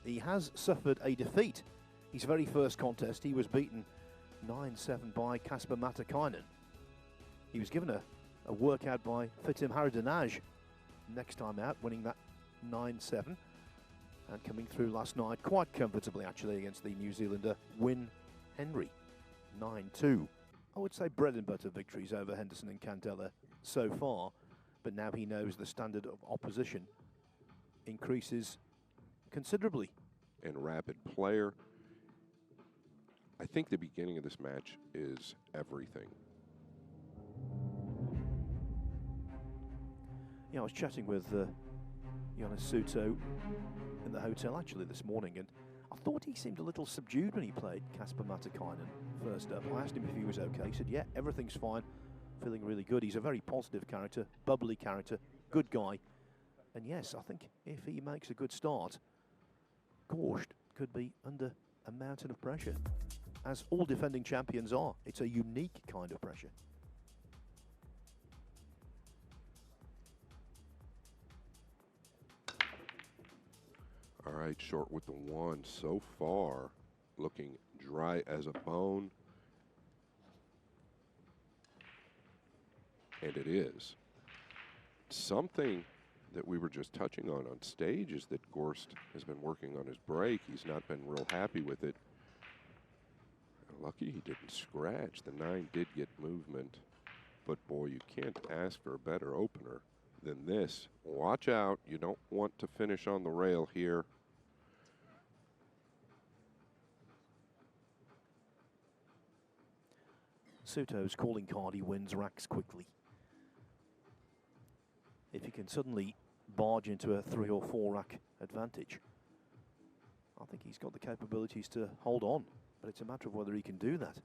he has suffered a defeat. His very first contest, he was beaten 9-7 by Kasper Matikainen. He was given a workout by Fitim Haradinaj next time out, winning that 9-7 and coming through last night quite comfortably actually against the New Zealander Wyn Henry, 9-2. I would say bread and butter victories over Henderson and Candela so far, but now he knows the standard of opposition increases considerably. And rapid player. I think the beginning of this match is everything. Yeah, I was chatting with Jonas SOUTO in the hotel actually this morning, and I thought he seemed a little subdued when he played Kasper Matikainen first up. I asked him if he was okay. He said, yeah, everything's fine, feeling really good. He's a very positive character, bubbly character, good guy. And yes, I think if he makes a good start, GORST could be under a mountain of pressure, as all defending champions are. It's a unique kind of pressure. All right, short with the one so far, looking dry as a bone. And it is. Something that we were just touching on stage is that GORST has been working on his break. He's not been real happy with it. Lucky he didn't scratch. The 9 did get movement, but boy, you can't ask for a better opener than this. Watch out, you don't want to finish on the rail here. SOUTO's calling card, he wins racks quickly. If he can suddenly barge into a 3 or 4 rack advantage, I think he's got the capabilities to hold on, but it's a matter of whether he can do that.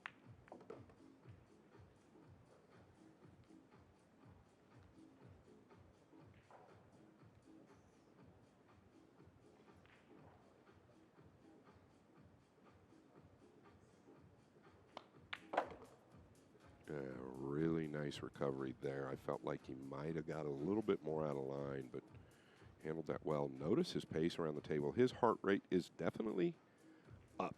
Really nice recovery there. I felt like he might have got a little bit more out of line, but handled that well. Notice his pace around the table. His heart rate is definitely up.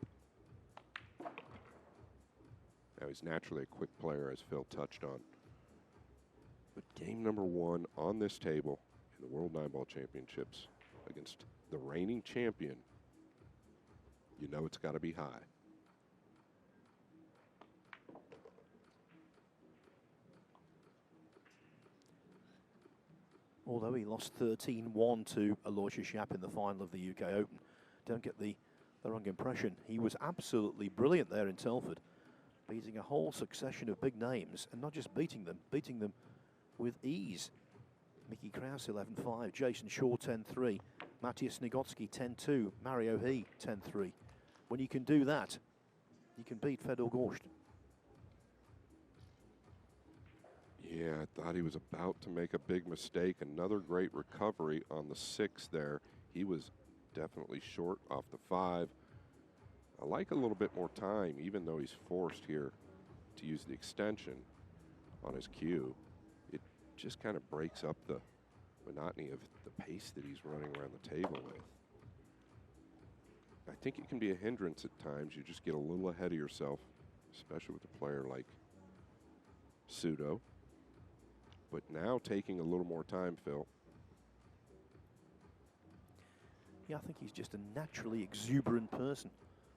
Now, he's naturally a quick player, as Phil touched on. But game number 1 on this table in the World 9-Ball Championships against the reigning champion, you know it's got to be high. Although he lost 13-1 to Aloysius Schaap in the final of the UK Open, don't get the wrong impression. He was absolutely brilliant there in Telford, beating a whole succession of big names, and not just beating them with ease. Mickey Krause 11-5, Jason Shaw 10-3, Matthias Nigotsky 10-2, Mario He 10-3. When you can do that, you can beat Fedor GORST. Yeah, I thought he was about to make a big mistake. Another great recovery on the 6 there. He was definitely short off the 5. I like a little bit more time, even though he's forced here to use the extension on his cue. It just kind of breaks up the monotony of the pace that he's running around the table with. I think it can be a hindrance at times. You just get a little ahead of yourself, especially with a player like SOUTO. But now taking a little more time, Phil. Yeah, I think he's just a naturally exuberant person,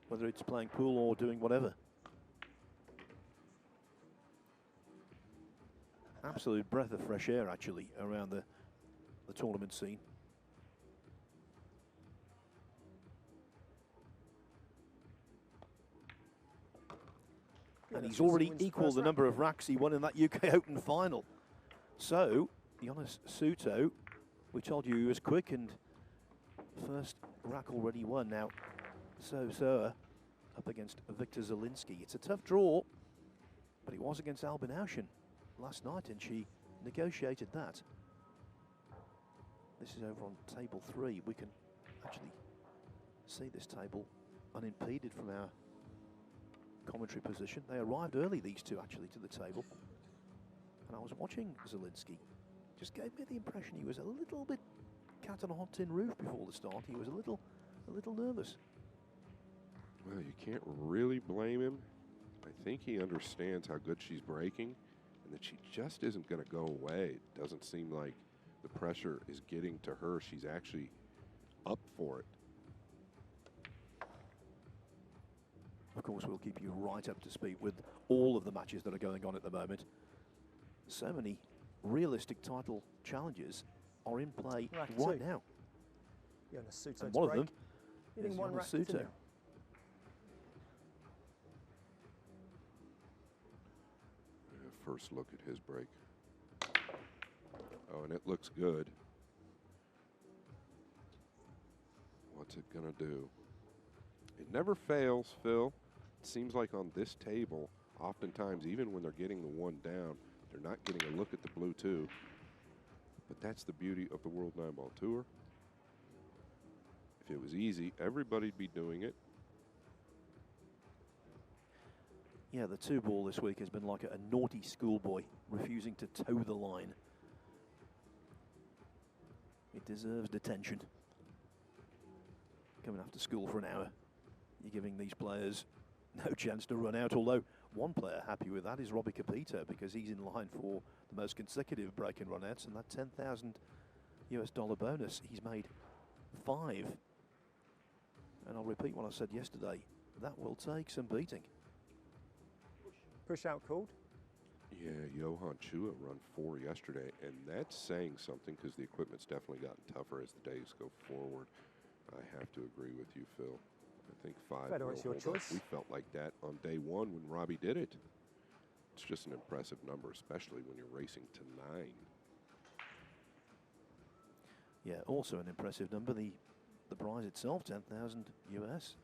whether it's playing pool or doing whatever. Absolute breath of fresh air, actually, around the tournament scene. And he's already equalled the number of racks he won in that UK Open final. So, Jonas SOUTO, we told you he was quick, and first rack already won. Now, So up against Victor Zielinski. It's a tough draw, but it was against Albin Auschen last night, and she negotiated that. This is over on table 3. We can actually see this table unimpeded from our commentary position. They arrived early, these two, actually, to the table. And I was watching Zielinski. Just gave me the impression he was a little bit cat on a hot tin roof before the start. He was a little a little nervous. Well, you can't really blame him. I think he understands how good she's breaking and that she just isn't going to go away. It doesn't seem like the pressure is getting to her. She's actually up for it. Of course, we'll keep you right up to speed with all of the matches that are going on at the moment. So many realistic title challenges are in play right now. You're on a SOUTO And one of them hitting is one rack SOUTO. continue. First look at his break. Oh, and it looks good. What's it gonna do? It never fails, Phil. It seems like on this table, oftentimes, even when they're getting the one down, they're not getting a look at the blue two. But that's the beauty of the World 9-Ball Tour. If it was easy, everybody'd be doing it. Yeah, the 2-ball this week has been like a naughty schoolboy refusing to toe the line. It deserves detention. Coming after school for an hour, you're giving these players no chance to run out, although one player happy with that is Robbie Capito, because he's in line for the most consecutive break and runouts, and that $10,000 US bonus, he's made 5. And I'll repeat what I said yesterday, that will take some beating. Push out called. Yeah, Johan Chua run 4 yesterday, and that's saying something because the equipment's definitely gotten tougher as the days go forward. I have to agree with you, Phil. I think 5 Fedor, will it's your hold up. choice. We felt like that on day 1 when Robbie did it. It's just an impressive number, especially when you're racing to 9. Yeah, also an impressive number, the prize itself, 10,000 US.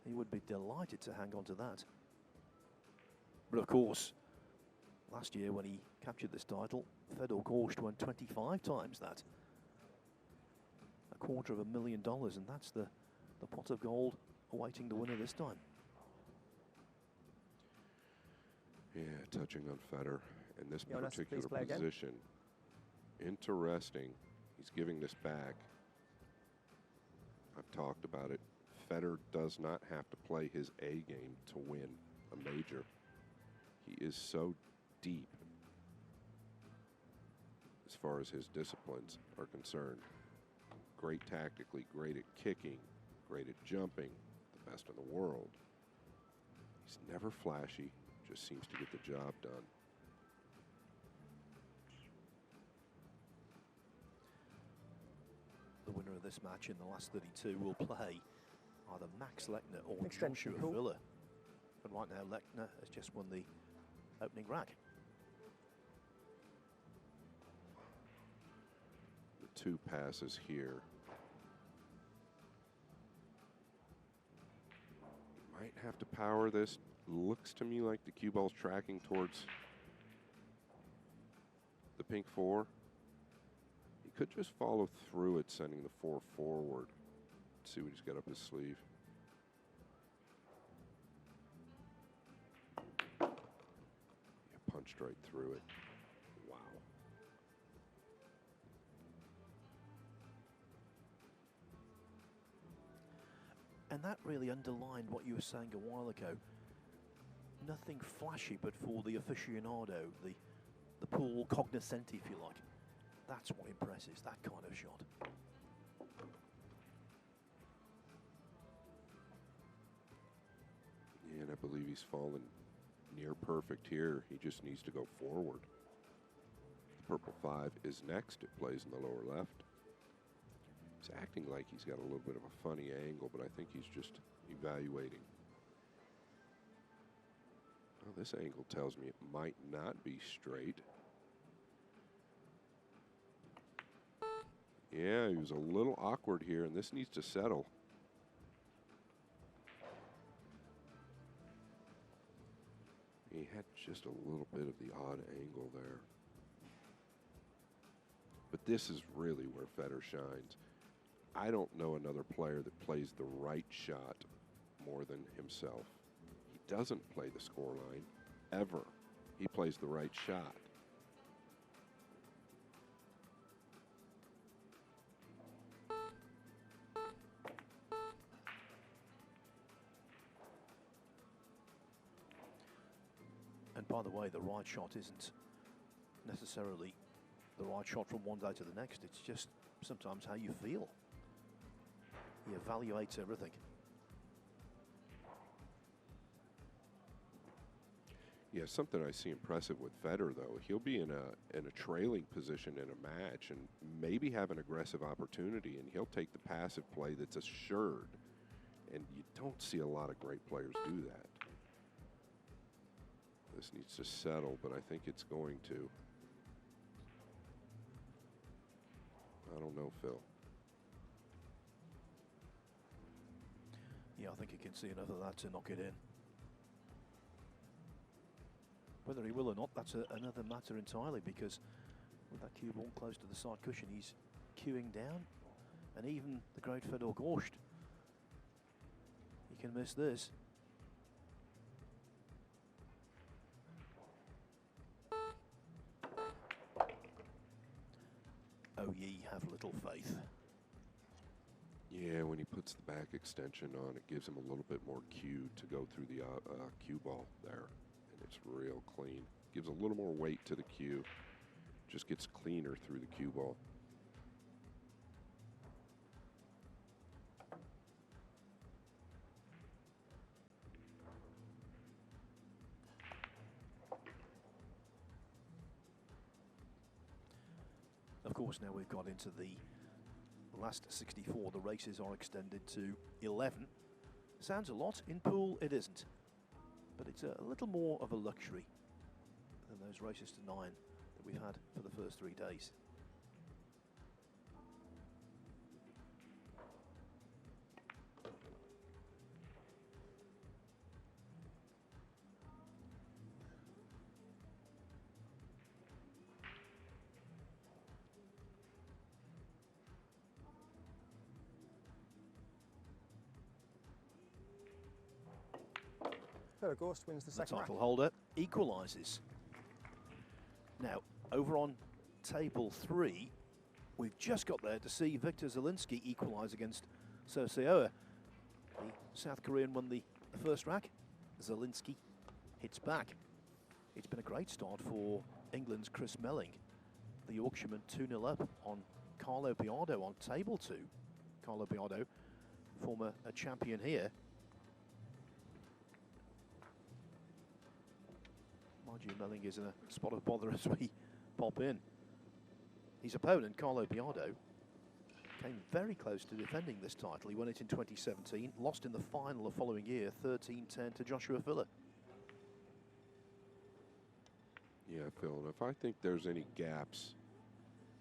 He would be delighted to hang on to that. But of course, last year when he captured this title, Fedor GORST won 25 times that. $250,000, and that's the pot of gold awaiting the winner this time. Yeah, touching on Fedor in this Jonas, particular please play again. position. Interesting. He's giving this back. I've talked about it. Fedor does not have to play his A game to win a major. He is so deep as far as his disciplines are concerned. Great tactically, great at kicking, great at jumping, the best in the world. He's never flashy, just seems to get the job done. The winner of this match in the last 32 will play either Max Lechner or Extension Joshua call. Villa. But right now, Lechner has just won the opening rack. The 2 passes here. Might have to power this. Looks to me like the cue ball's tracking towards the pink 4. He could just follow through it, sending the 4 forward. Let's see what he's got up his sleeve. Yeah, punched right through it. Wow. And that really underlined what you were saying a while ago. Nothing flashy, but for the aficionado, the pool cognoscenti, if you like. That's what impresses, that kind of shot. Yeah, and I believe he's fallen near perfect here. He just needs to go forward. The purple 5 is next. It plays in the lower left. He's acting like he's got a little bit of a funny angle, but I think he's just evaluating. Well, this angle tells me it might not be straight. Yeah, he was a little awkward here, and this needs to settle. He had just a little bit of the odd angle there. But this is really where Fedor shines. I don't know another player that plays the right shot more than himself. He doesn't play the scoreline, ever. He plays the right shot. And by the way, the right shot isn't necessarily the right shot from one day to the next. It's just sometimes how you feel. He evaluates everything. Yeah, something I see impressive with Federer, though, he'll be in a trailing position in a match and maybe have an aggressive opportunity, and he'll take the passive play that's assured. And you don't see a lot of great players do that. This needs to settle, but I think it's going to. I don't know, Phil. Yeah, I think he can see enough of that to knock it in. Whether he will or not, that's another matter entirely, because with that cue ball close to the side cushion, he's cueing down. And even the great Fedor GORST, he can miss this. Oh, ye have little faith. Yeah, when he puts the back extension on, it gives him a little bit more cue to go through the cue ball there. And it's real clean. Gives a little more weight to the cue. Just gets cleaner through the cue ball. Of course, now we've got into the last 64. The races are extended to 11. Sounds a lot. In pool, it isn't. But it's a little more of a luxury than those races to 9 that we've had for the first 3 days. Fedor GORST wins the The second title rack. holder equalises. Now, over on table 3, we've just got there to see Victor Zielinski equalise against SOUTO. The South Korean won the first rack. Zielinski hits back. It's been a great start for England's Chris Melling. The Yorkshireman 2-0 up on Carlo Biardo on table 2. Carlo Biardo, former champion here. Mind you, Melling is in a spot of bother as we pop in. His opponent, Carlo Biardo, came very close to defending this title. He won it in 2017, lost in the final the following year, 13-10 to Joshua Filler. Yeah, Phil, and if I think there's any gaps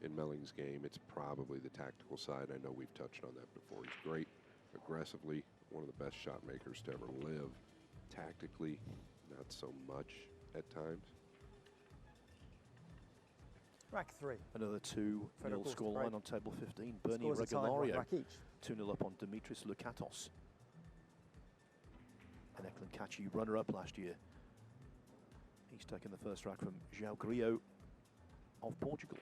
in Melling's game, it's probably the tactical side. I know we've touched on that before. He's great aggressively, one of the best shot makers to ever live. Tactically, not so much at times. Rack 3. Another 2-0 Fedor GORST scoreline break. on table 15. Bernie Scores are tied, one Regulario, rack each. 2-0 up on Dimitris Lukatos. An Eklenkachi runner-up last year. He's taken the first rack from João Grillo of Portugal.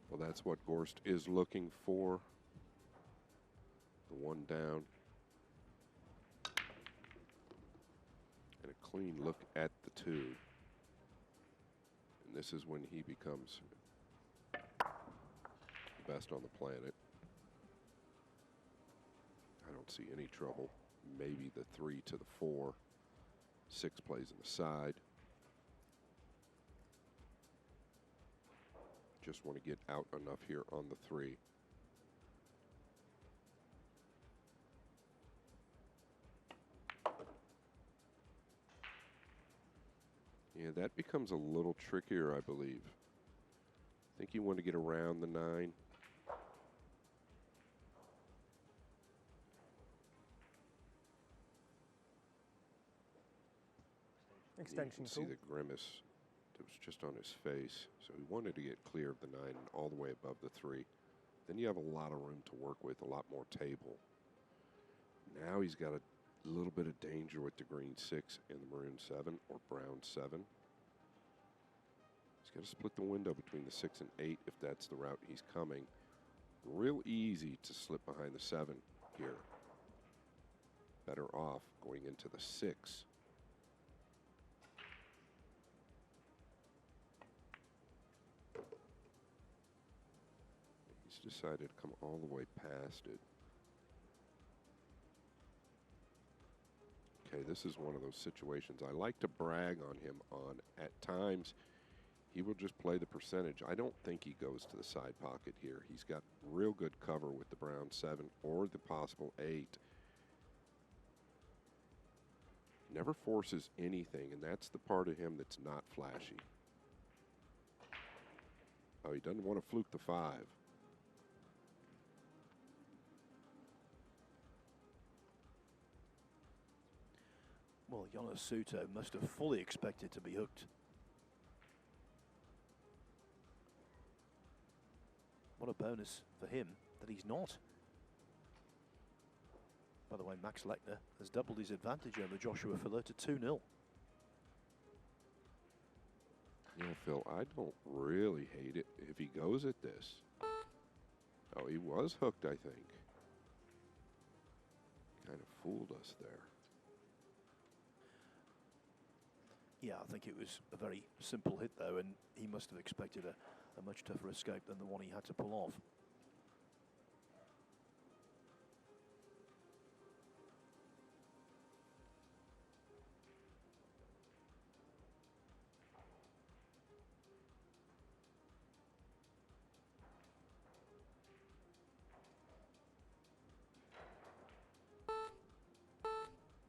Well, that's what GORST is looking for. The one down. And a clean look at the 2. And this is when he becomes the best on the planet. I don't see any trouble. Maybe the 3 to the 4. 6 plays in the side. Just want to get out enough here on the 3. Yeah, that becomes a little trickier, I believe. I think you want to get around the 9. Extension You can see call. the grimace that was just on his face. So he wanted to get clear of the 9 and all the way above the 3. Then you have a lot of room to work with, a lot more table. Now he's got a little bit of danger with the green 6 and the maroon 7 or brown 7. He's got to split the window between the 6 and 8 if that's the route he's coming. Real easy to slip behind the 7 here. Better off going into the 6. He's decided to come all the way past it. Okay, this is one of those situations I like to brag on him on. At times, he will just play the percentage. I don't think he goes to the side pocket here. He's got real good cover with the brown 7 or the possible 8. Never forces anything, and that's the part of him that's not flashy. Oh, he doesn't want to fluke the 5. Well, SOUTO must have fully expected to be hooked. What a bonus for him that he's not. By the way, Max Lechner has doubled his advantage over Joshua Filler to 2-0. Yeah, Phil, I don't really hate it if he goes at this. Oh, he was hooked, I think. Kind of fooled us there. Yeah, I think it was a very simple hit, though, and he must have expected a much tougher escape than the one he had to pull off.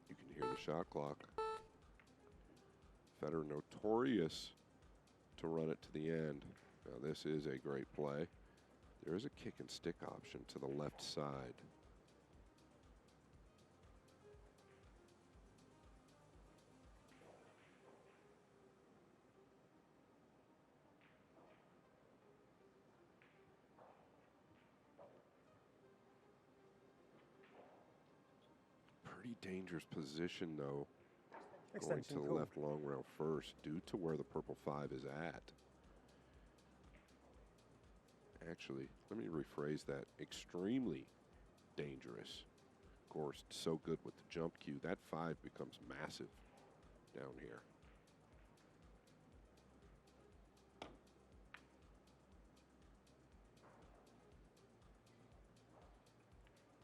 You can hear the shot clock. Federer notorious to run it to the end. Now this is a great play. There is a kick and stick option to the left side. Pretty dangerous position though. Going to the left long rail first due to where the purple 5 is at. Actually, let me rephrase that. Extremely dangerous. GORST so good with the jump cue. That 5 becomes massive down here.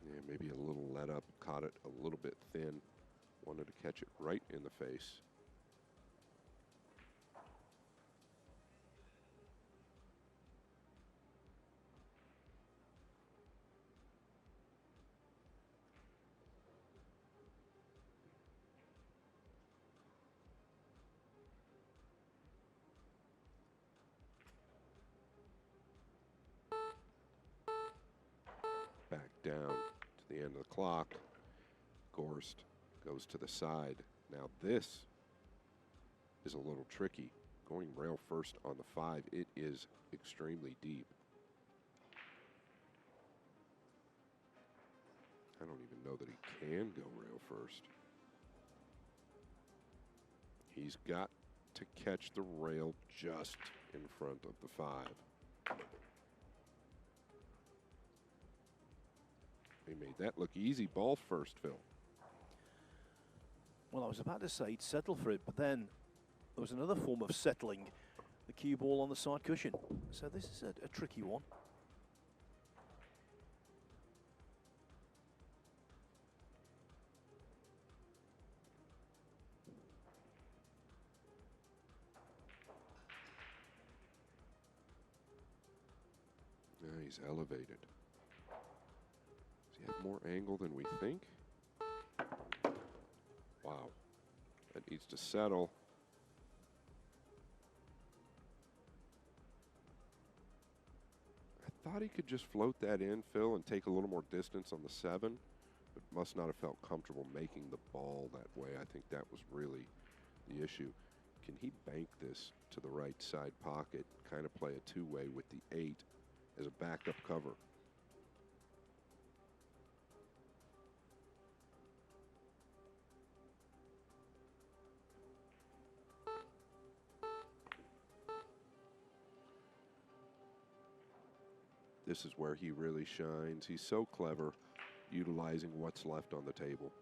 Yeah, maybe a little let up. Caught it a little bit thin. Wanted to catch it right in the face. Back down to the end of the clock. GORST goes to the side. Now this is a little tricky. Going rail first on the 5, it is extremely deep. I don't even know that he can go rail first. He's got to catch the rail just in front of the 5. He made that look easy. Ball first, Phil. Well, I was about to say he'd settle for it, but then there was another form of settling, the cue ball on the side cushion. So this is a tricky one. Yeah, he's elevated. Does he have more angle than we think? Wow. That needs to settle. I thought he could just float that in, Phil, and take a little more distance on the 7, but must not have felt comfortable making the ball that way. I think that was really the issue. Can he bank this to the right side pocket, kind of play a two-way with the 8 as a backup cover? This is where he really shines. He's so clever, utilizing what's left on the table.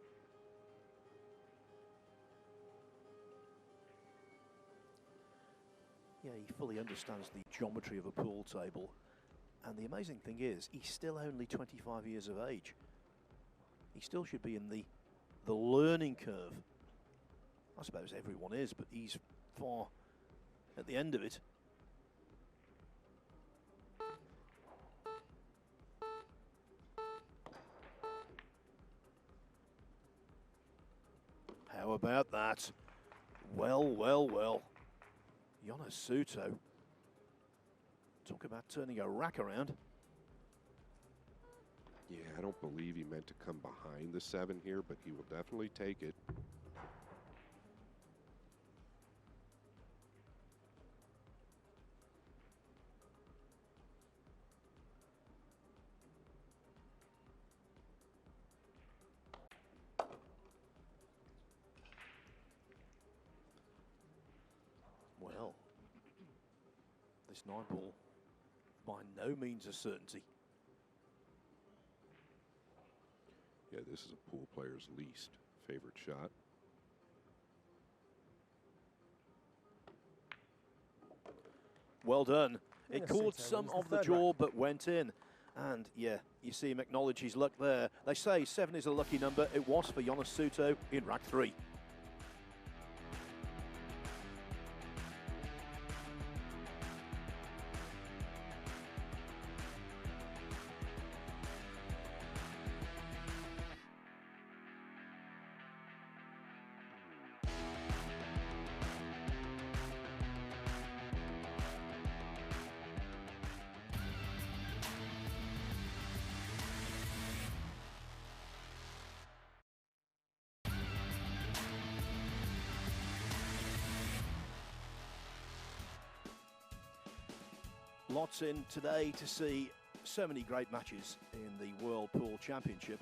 Yeah, he fully understands the geometry of a pool table. And the amazing thing is, he's still only 25 years of age. He still should be in the learning curve. I suppose everyone is, but he's far at the end of it. How about that? Well, well, well. SOUTO. Talk about turning a rack around. Yeah, I don't believe he meant to come behind the 7 here, but he will definitely take it. Well, this 9-ball by no means a certainty. Yeah, this is a pool player's least favorite shot. Well done. It Yeah, caught SOUTO some wins the of the third jaw, rack. but went in. And yeah, you see him acknowledge his luck there. They say 7 is a lucky number. It was for SOUTO in rack 3. Lots in today to see so many great matches in the World Pool Championship.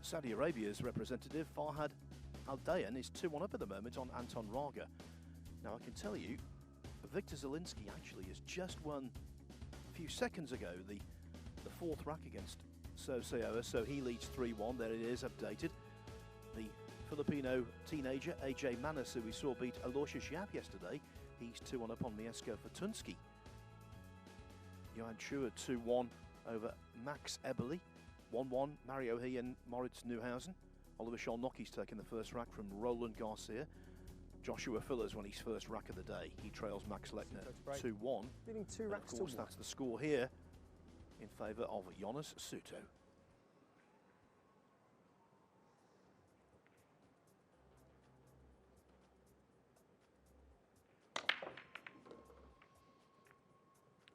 Saudi Arabia's representative, Farhad Al-Dayan, is 2-1 up at the moment on Anton Raga. Now, I can tell you, Victor Zielinski actually has just won a few seconds ago the 4th rack against Souto, so he leads 3-1. There it is, updated. The Filipino teenager, AJ Manis, who we saw beat Alosha Zhap yesterday, he's 2-1 up on Mieszko Fortunski. Johan Chua 2-1 over Max Eberle. 1-1 Mario He and Moritz Neuhausen. Oliver Sholnocki's taken the first rack from Roland Garcia. Joshua Fillers won his first rack of the day. He trails Max Lechner 2-1. Leading 2 And racks of course, to that's the score here in favour of SOUTO.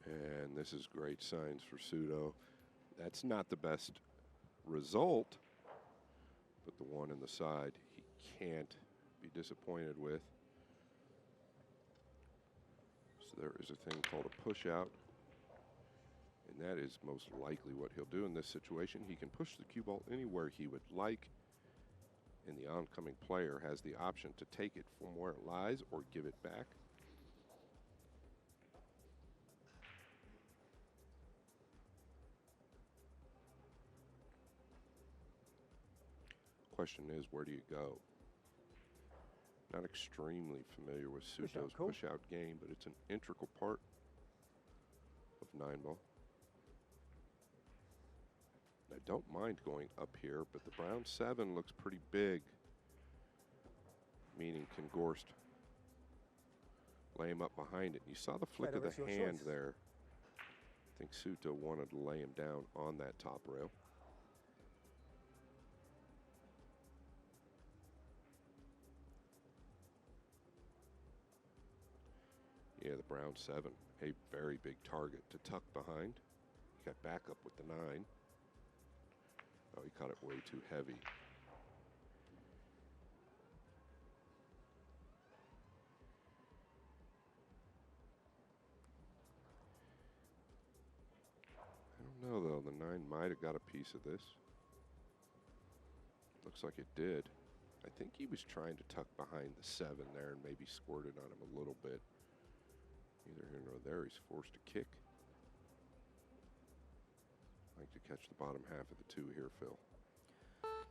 And this is great signs for SOUTO. That's not the best result, but the one in the side he can't be disappointed with. So there is a thing called a push out, and that is most likely what he'll do in this situation. He can push the cue ball anywhere he would like, and the oncoming player has the option to take it from where it lies or give it back. Question is, where do you go? Not extremely familiar with SOUTO's push-out game, but it's an integral part of 9-ball. I don't mind going up here, but the brown 7 looks pretty big, meaning can GORST lay him up behind it? You saw the flick of the hand there. I think SOUTO wanted to lay him down on that top rail. Yeah, the brown 7, a very big target to tuck behind. He got back up with the 9. Oh, he caught it way too heavy. I don't know, though. The 9 might have got a piece of this. Looks like it did. I think he was trying to tuck behind the 7 there and maybe squirted on him a little bit. Neither here nor there, he's forced to kick. Trying to catch the bottom half of the 2 here, Phil.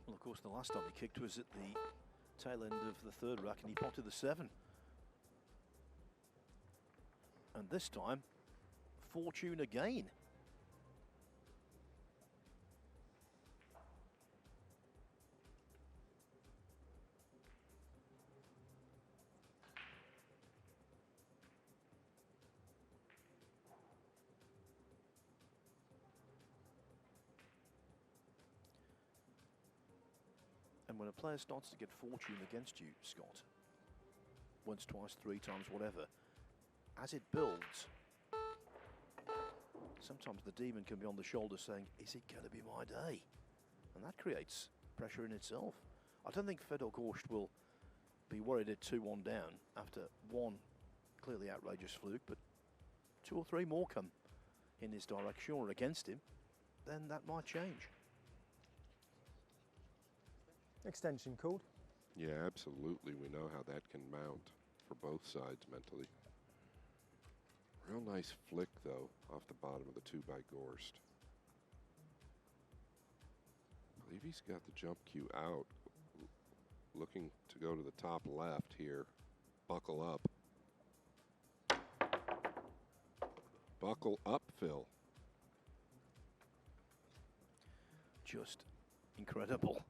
Well, of course, the last time he kicked was at the tail end of the 3rd rack, and he potted the 7. And this time, fortune again. And when a player starts to get fortune against you, Scott, once, twice, 3 times, whatever, as it builds, sometimes the demon can be on the shoulder saying, is it going to be my day? And that creates pressure in itself. I don't think Fedor GORST will be worried at 2-1 down after 1 clearly outrageous fluke, but 2 or 3 more come in his direction or against him, then that might change. Extension called. Yeah, absolutely. We know how that can mount for both sides mentally. Real nice flick, though, off the bottom of the 2 by GORST. I believe he's got the jump cue out. Looking to go to the top left here. Buckle up. Buckle up, Phil. Just incredible.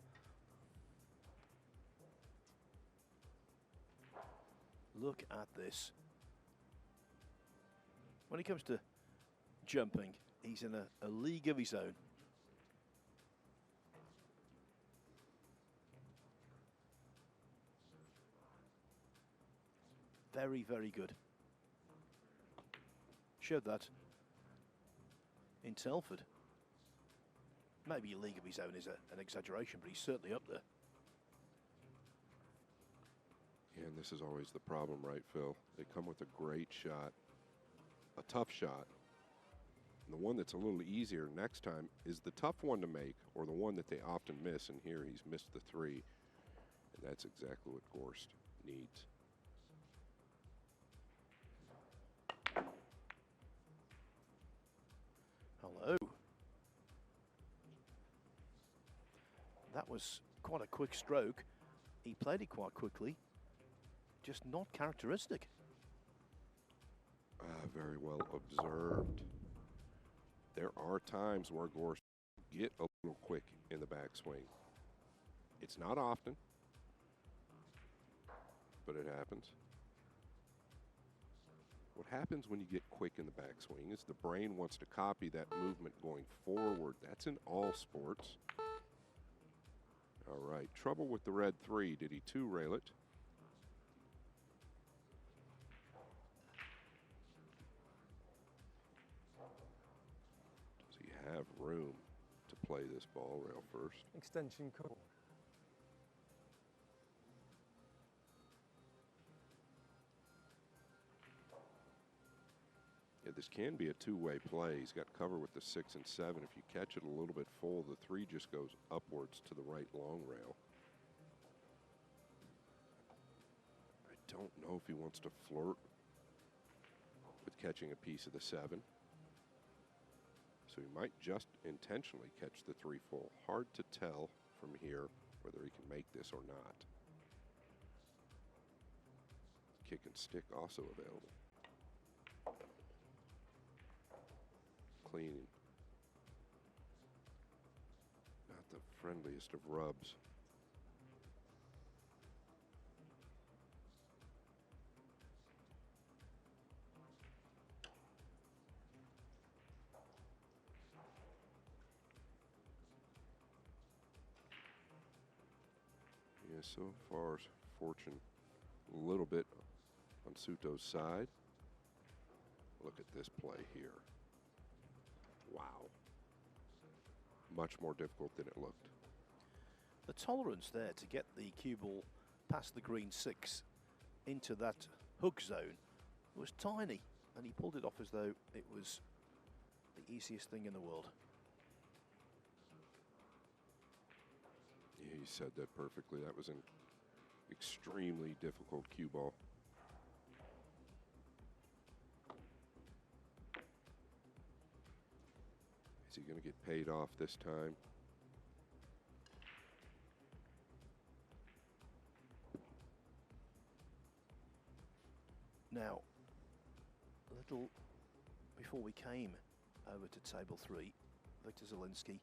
Look at this. When it comes to jumping, he's in a league of his own. Very, very good. Showed that in Telford. Maybe a league of his own is an exaggeration, but he's certainly up there. Yeah, and this is always the problem, right, Phil? They come with a great shot, a tough shot. And the one that's a little easier next time is the tough one to make, or the one that they often miss. And here he's missed the 3. And that's exactly what GORST needs. Hello. That was quite a quick stroke. He played it quite quickly. Just not characteristic. Very well observed. There are times where GORST get a little quick in the backswing. It's not often, but it happens. What happens when you get quick in the backswing is the brain wants to copy that movement going forward. That's in all sports. All right, trouble with the red 3. Did he 2-rail it? Does he have room to play this ball rail first? Extension call. Yeah, this can be a 2-way play. He's got cover with the 6 and 7. If you catch it a little bit full, the 3 just goes upwards to the right long rail. I don't know if he wants to flirt with catching a piece of the 7. So he might just intentionally catch the 3 full. Hard to tell from here whether he can make this or not. Kick and stick also available. Clean. Not the friendliest of rubs. Yeah, so far fortune a little bit on SOUTO's side. Look at this play here. Wow. Much more difficult than it looked. The tolerance there to get the cue ball past the green 6 into that hook zone was tiny, and he pulled it off as though it was the easiest thing in the world. Yeah, you said that perfectly. That was an extremely difficult cue ball. Is he going to get paid off this time? Now, a little before we came over to table 3, Victor Zielinski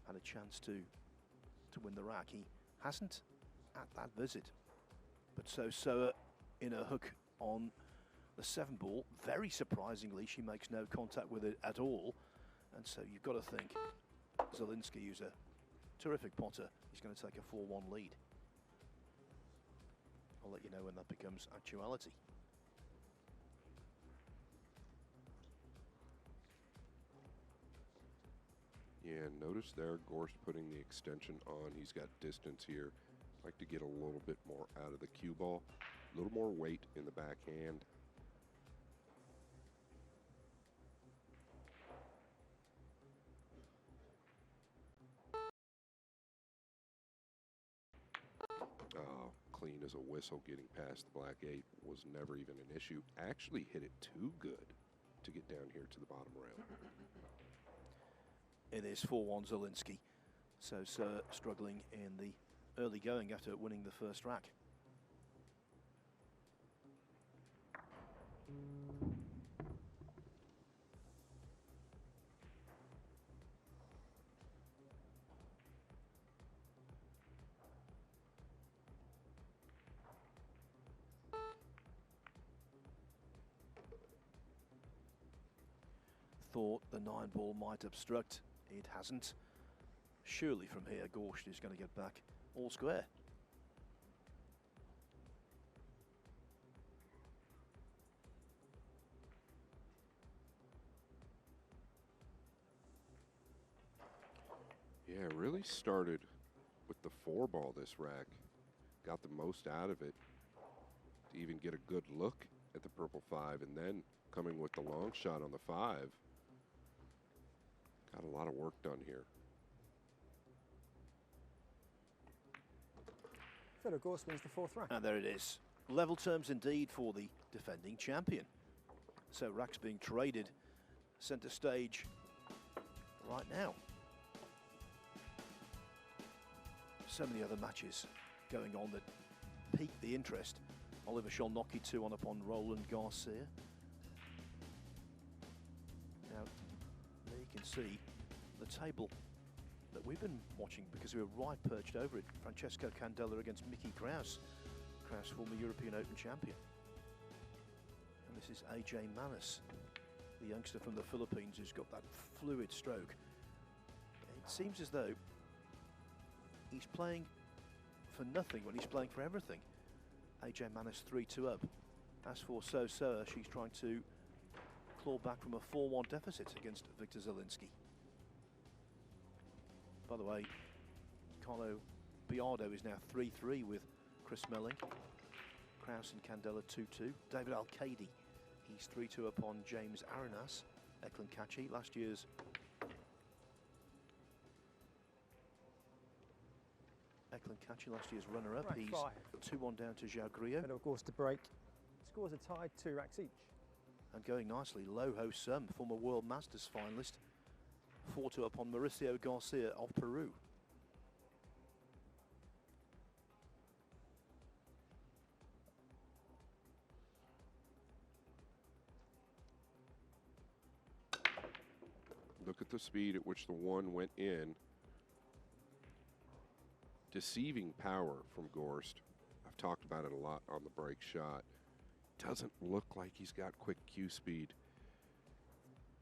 had a chance to win the rack. He hasn't at that visit, but SOUTO in a hook on the 7 ball. Very surprisingly, she makes no contact with it at all, and so you've got to think Zielinski, who's a terrific potter, is going to take a 4-1 lead. I'll let you know when that becomes actuality. Yeah, notice there, GORST putting the extension on. He's got distance here. Like to get a little bit more out of the cue ball. A little more weight in the backhand. Oh, clean as a whistle, getting past the black 8 was never even an issue. Actually hit it too good to get down here to the bottom rail. It is 4-1 Zielinski. SOUTO struggling in the early going after winning the first rack. Thought the 9 ball might obstruct. It hasn't. Surely from here, GORST is going to get back all square. Yeah, really started with the 4 ball this rack. Got the most out of it to even get a good look at the purple 5, and then coming with the long shot on the 5. Got a lot of work done here. GORST wins the 4th rack. And there it is. Level terms indeed for the defending champion. So racks being traded centre stage right now. So many other matches going on that piqued the interest. Oliver Sholnocki 2-1 upon Roland Garcia. Now, there you can see the table that we've been watching because we were right perched over it. Francesco Candela against Mickey Kraus. Kraus, former European Open champion. And this is AJ Manis, the youngster from the Philippines who's got that fluid stroke. It seems as though he's playing for nothing when he's playing for everything. AJ Manis 3-2 up. As for SOUTO, she's trying to claw back from a 4-1 deficit against Victor Zielinski. By the way, Carlo Biardo is now 3-3 with Chris Melling. Kraus and Candela 2-2. David Al-Kadi, he's 3-2 upon James Arenas. Eklund Kachi, last year's runner-up. Rack He's 5. 2-1 down to João Grillo. GORST to break. Scores are tied, 2 racks each. And going nicely, Loho Sum, former World Masters finalist. 4-2 upon Mauricio Garcia of Peru. Look at the speed at which the 1 went in. Deceiving power from GORST. I've talked about it a lot on the break shot. Doesn't look like he's got quick cue speed.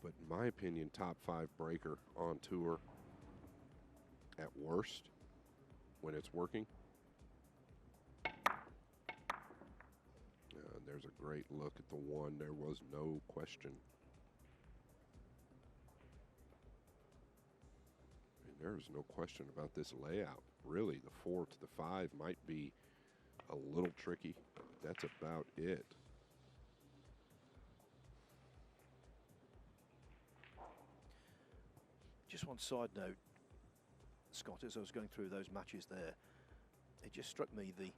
But in my opinion, top 5 breaker on tour at worst when it's working. And there's a great look at the 1. There was no question. And there's no question about this layout. Really, the 4 to the 5 might be a little tricky. That's about it. Just one side note, Scott, as I was going through those matches there, it just struck me the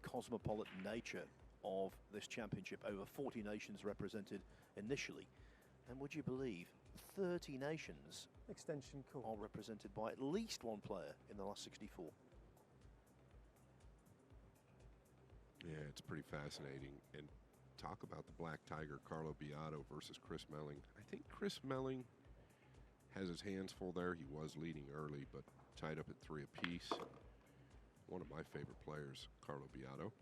cosmopolitan nature of this championship. Over 40 nations represented initially. And would you believe 30 nations Extension are call. represented by at least one player in the last 64. Yeah, it's pretty fascinating. And talk about the Black Tiger, Carlo Beato versus Chris Melling. I think Chris Melling has his hands full there. He was leading early, but tied up at 3 apiece. One of my favorite players, Carlo Beato.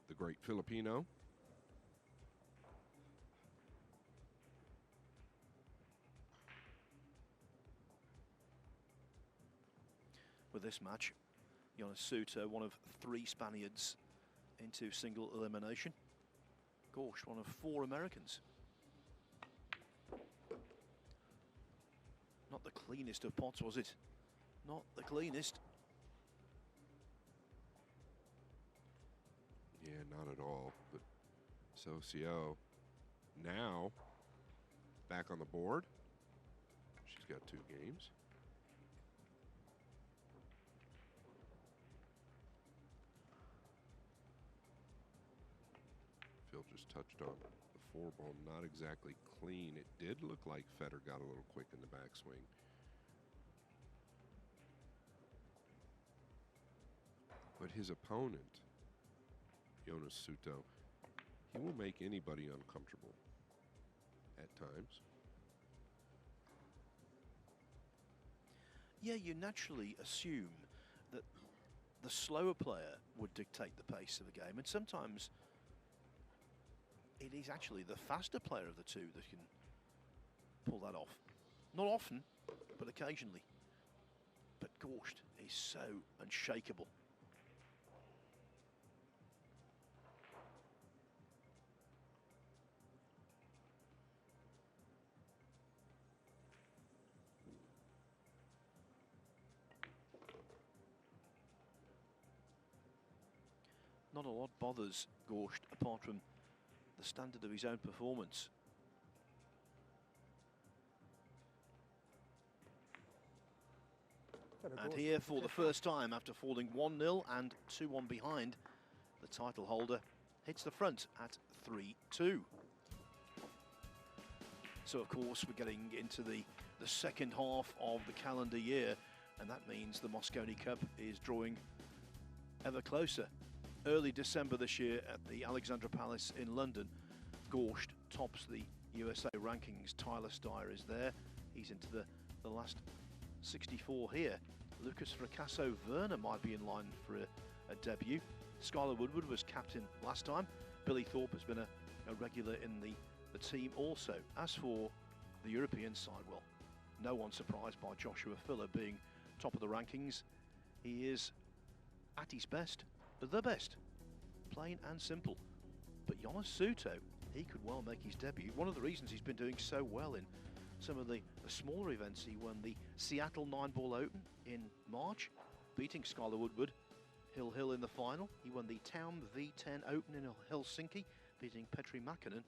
The great Filipino. With this match, SOUTO, one of 3 Spaniards into single elimination. GORST, one of 4 Americans. Not the cleanest of pots, was it? Not the cleanest. Yeah, not at all. But Socio now back on the board. She's got 2 games. Phil just touched on the 4 ball, not exactly clean. It did look like Federer got a little quick in the backswing. But his opponent, SOUTO, he will make anybody uncomfortable at times. Yeah, you naturally assume that the slower player would dictate the pace of the game, and sometimes it is actually the faster player of the 2 that can pull that off. Not often, but occasionally. But GORST is so unshakable. Not a lot bothers GORST apart from the standard of his own performance. And here, for the first time after falling 1-0 and 2-1 behind, the title holder hits the front at 3-2. So, of course, we're getting into the second half of the calendar year, and that means the Mosconi Cup is drawing ever closer. Early December this year at the Alexandra Palace in London, GORST tops the USA rankings. Tyler Styer is there. He's into the last 64 here. Lucas Fracasso Werner might be in line for a debut. Skylar Woodward was captain last time. Billy Thorpe has been a regular in the team also. As for the European side, well, no one surprised by Joshua Filler being top of the rankings. He is at his best, but the best, plain and simple. But SOUTO, he could well make his debut. One of the reasons he's been doing so well in some of the smaller events, he won the Seattle 9-Ball Open in March, beating Skylar Woodward, Hill in the final. He won the Town V10 Open in Helsinki, beating Petri Makinen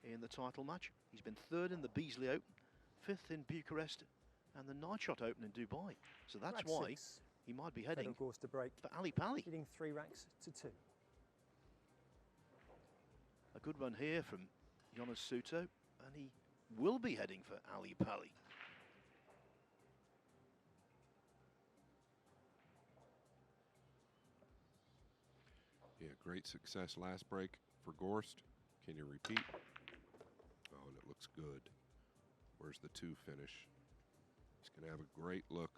in the title match. He's been 3rd in the Beasley Open, 5th in Bucharest, and the Night Shot Open in Dubai. So that's why he might be heading for Ali Pali. Leading 3 racks to 2. A good run here from SOUTO, and he will be heading for Ali Pali. Yeah, great success last break for GORST. Can you repeat? Oh, and it looks good. Where's the 2 finish? He's going to have a great look.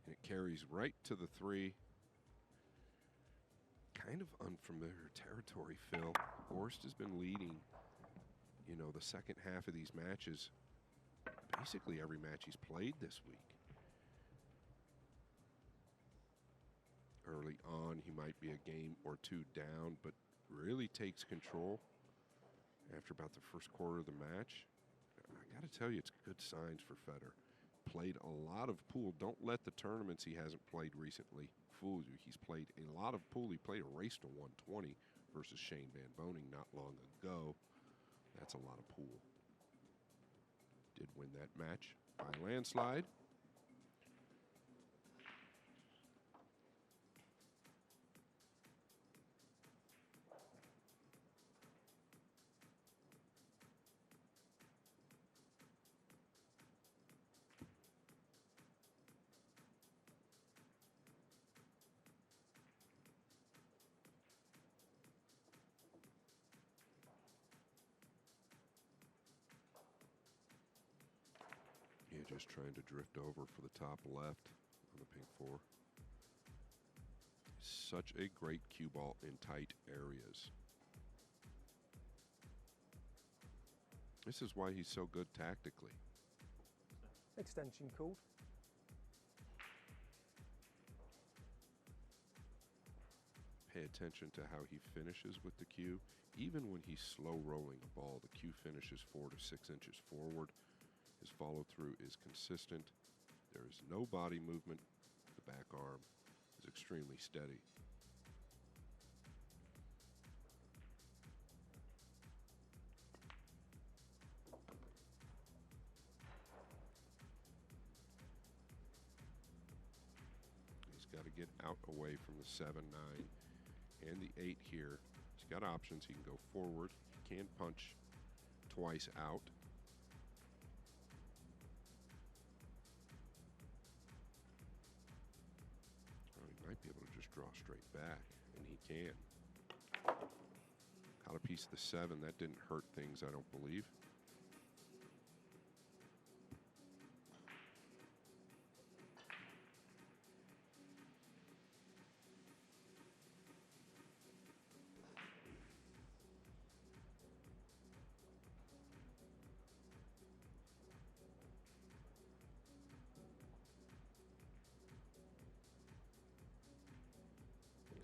And it carries right to the 3. Kind of unfamiliar territory, Phil. GORST has been leading, the second half of these matches. Basically every match he's played this week. Early on, he might be a game or 2 down, but really takes control after about the first quarter of the match. I got to tell you, it's good signs for Federer. Played a lot of pool. Don't let the tournaments he hasn't played recently fool you. He's played a lot of pool. He played a race to 120 versus Shane Van Boening not long ago. That's a lot of pool. Did win that match by landslide. Yeah, just trying to drift over for the top left on the pink 4. Such a great cue ball in tight areas. This is why he's so good tactically. Extension called. Pay attention to how he finishes with the cue. Even when he's slow rolling a ball, the cue finishes 4 to 6 inches forward. His follow through is consistent. There is no body movement. The back arm is extremely steady. He's got to get out away from the 7, 9, and the 8 here. He's got options. He can go forward. He can punch twice out. Oh, he might be able to just draw straight back, and he can. Caught a piece of the 7. That didn't hurt things, I don't believe.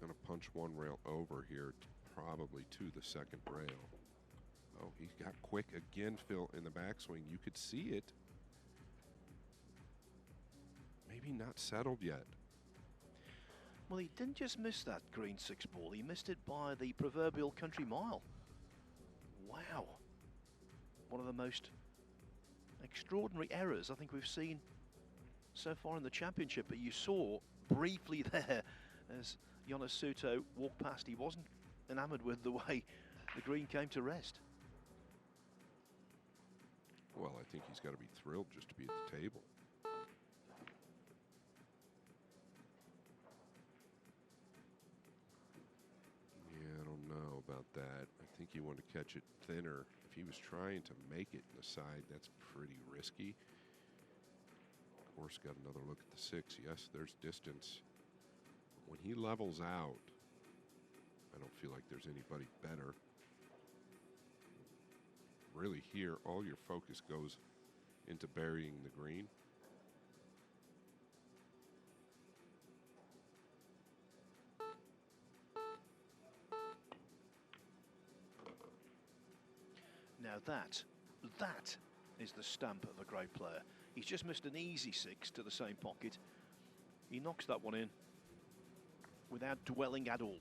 Going to punch one rail over here, probably to the second rail. Oh, he got quick again, Phil, in the backswing. You could see it. Maybe not settled yet. Well, he didn't just miss that green 6 ball, he missed it by the proverbial country mile. Wow. One of the most extraordinary errors I think we've seen so far in the championship, but you saw briefly there as Jonas SOUTO walked past, he wasn't enamoured with the way the green came to rest. Well, I think he's got to be thrilled just to be at the table. Yeah, I don't know about that. I think he wanted to catch it thinner. If he was trying to make it in the side, that's pretty risky. GORST got another look at the 6. Yes, there's distance. But when he levels out, I don't feel like there's anybody better. Really here, all your focus goes into burying the green. Now that is the stamp of a great player. He's just missed an easy 6 to the same pocket. He knocks that one in without dwelling at all.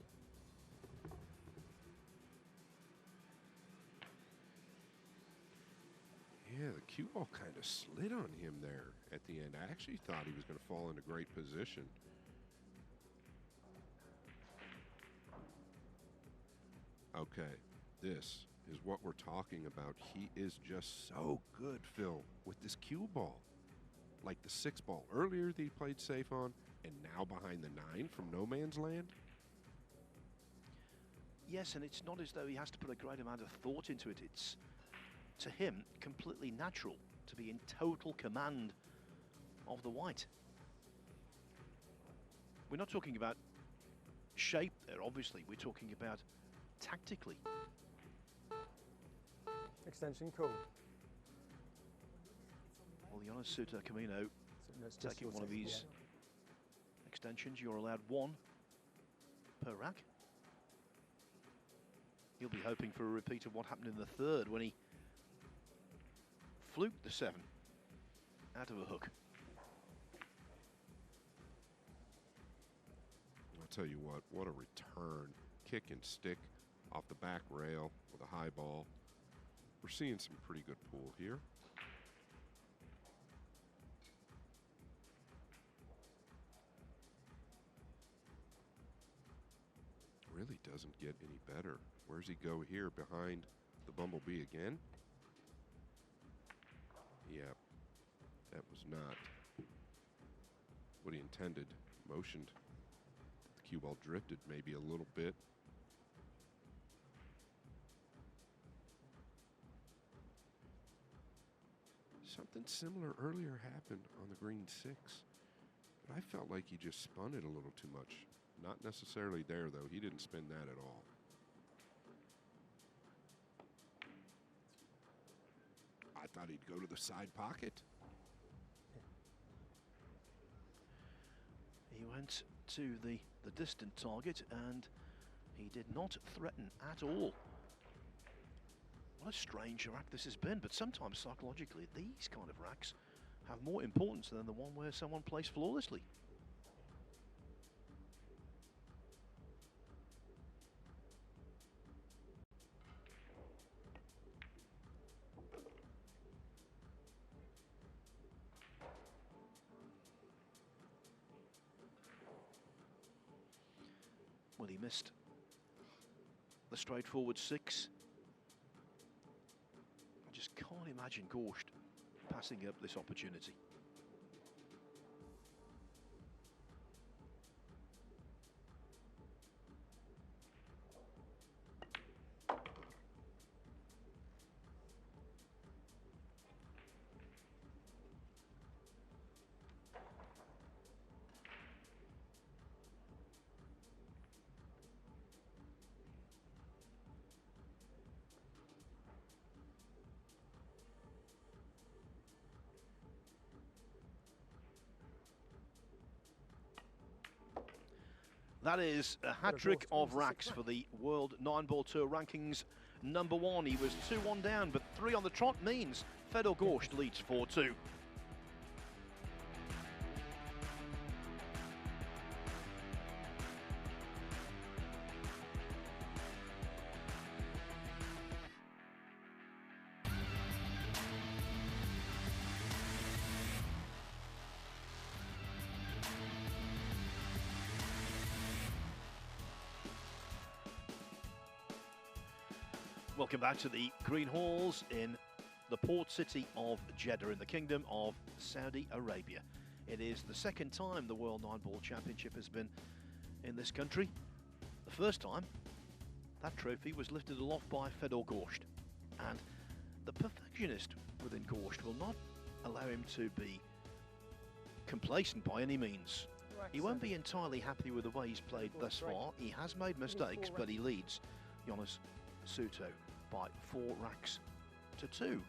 Yeah, the cue ball kind of slid on him there at the end. I actually thought he was going to fall into great position. Okay, this is what we're talking about. He is just so good, Phil, with this cue ball. Like the 6 ball earlier that he played safe on, and now behind the 9 from no man's land. Yes, and it's not as though he has to put a great amount of thought into it. It's, to him, completely natural to be in total command of the white. We're not talking about shape there, obviously. We're talking about tactically. Extension called. Well, Jonas SOUTO Camino taking one of these extensions. You're allowed 1 per rack. He'll be hoping for a repeat of what happened in the 3rd when he fluked the 7 out of a hook. I'll tell you what a return. Kick and stick off the back rail with a high ball. We're seeing some pretty good pool here. Really doesn't get any better. Where's he go here? Behind the bumblebee again? Yeah, that was not what he intended. Motioned. The cue ball drifted maybe a little bit. Something similar earlier happened on the green 6, but I felt like he just spun it a little too much. Not necessarily there, though. He didn't spin that at all. I thought he'd go to the side pocket. He went to the distant target and he did not threaten at all. What a strange rack this has been, but sometimes psychologically these kind of racks have more importance than the one where someone plays flawlessly. Well, he missed the straightforward 6. I just can't imagine GORST passing up this opportunity. That is a hat-trick of racks for the World 9-Ball Tour Rankings #1. He was 2-1 down, but 3 on the trot means Fedor GORST leads 4-2. Welcome back to the Green Halls in the port city of Jeddah in the Kingdom of Saudi Arabia. It is the second time the World 9-Ball Championship has been in this country. The first time, that trophy was lifted aloft by Fedor GORST. And the perfectionist within GORST will not allow him to be complacent by any means. He won't be entirely happy with the way he's played thus far. He has made mistakes, but he leads SOUTO by 4 racks to 2.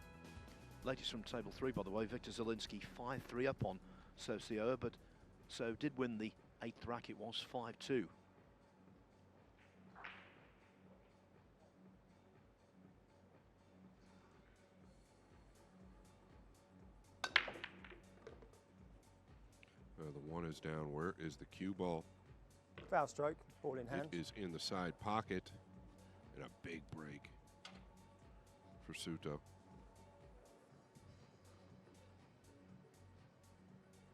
Latest from table 3, by the way, Victor Zielinski 5-3 up on SOUTO, but so did win the 8th rack. It was 5-2. The 1 is down. Where is the cue ball? Foul stroke, ball in hand. It is in the side pocket, and a big break for SOUTO.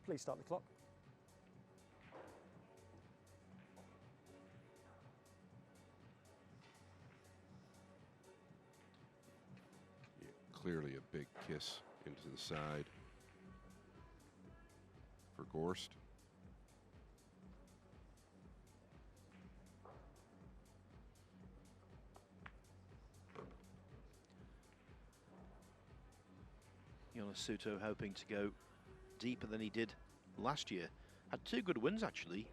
Please start the clock. Yeah, clearly a big kiss into the side for GORST. SOUTO hoping to go deeper than he did last year. Had 2 good wins actually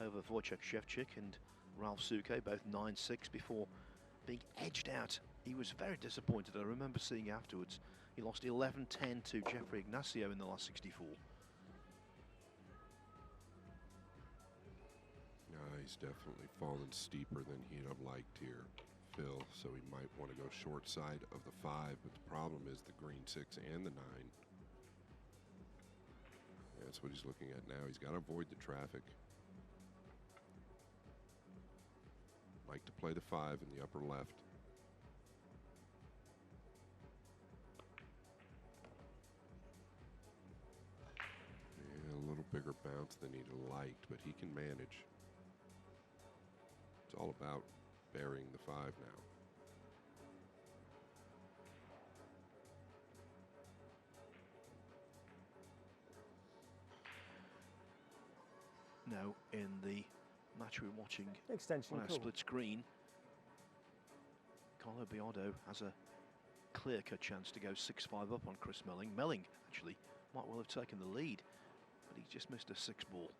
over Wojciech Szewczyk and Ralph Suke, both 9-6 before being edged out. He was very disappointed. I remember seeing afterwards he lost 11-10 to Jeffrey Ignacio in the last 64. He's definitely fallen steeper than he'd have liked here, Phil, so he might want to go short side of the 5, but the problem is the green 6 and the 9. That's what he's looking at now. He's got to avoid the traffic. Like to play the 5 in the upper left. Yeah, a little bigger bounce than he'd liked, but he can manage. It's all about burying the 5 now. Now in the match we're watching Extension on our cool. split screen, Carlo Biardo has a clear-cut chance to go 6-5 up on Chris Melling. Melling, actually, might well have taken the lead, but he just missed a 6 ball.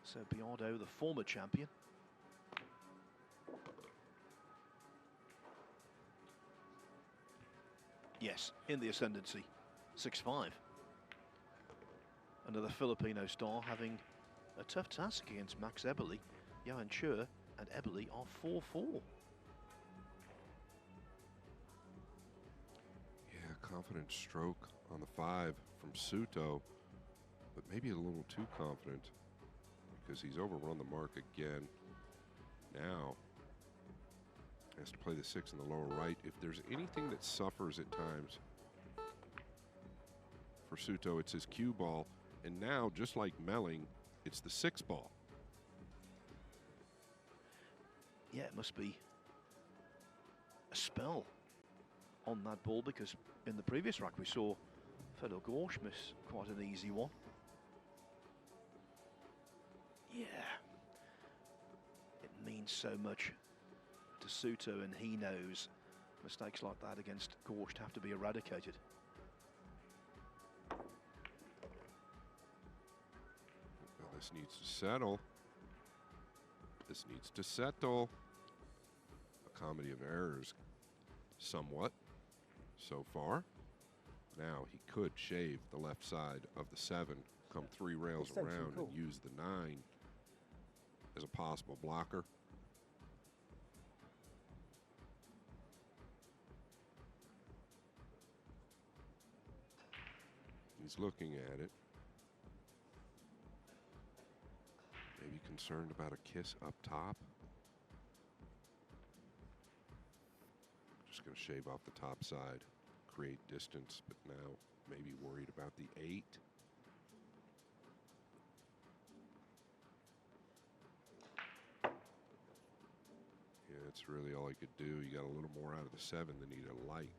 So Biardo, the former champion. Yes, in the ascendancy, 6-5. Another Filipino star having a tough task against Max Eberle. Johan Chur and Eberle are 4-4. Yeah, confident stroke on the 5 from SOUTO, but maybe a little too confident because he's overrun the mark again. Now has to play the 6 in the lower right. If there's anything that suffers at times for SOUTO, it's his cue ball. And now, just like Melling, it's the 6 ball. Yeah, it must be a spell on that ball, because in the previous rack we saw Fedor Gorst miss quite an easy one. Yeah, it means so much to SOUTO, and he knows mistakes like that against Gorst have to be eradicated. Well, this needs to settle. This needs to settle. A comedy of errors, somewhat, so far. Now he could shave the left side of the 7, come 3 rails around, and use the 9 as a possible blocker. He's looking at it. Maybe concerned about a kiss up top. Just going to shave off the top side, create distance, but now maybe worried about the 8. Yeah, that's really all he could do. He got a little more out of the 7 than he'd have liked.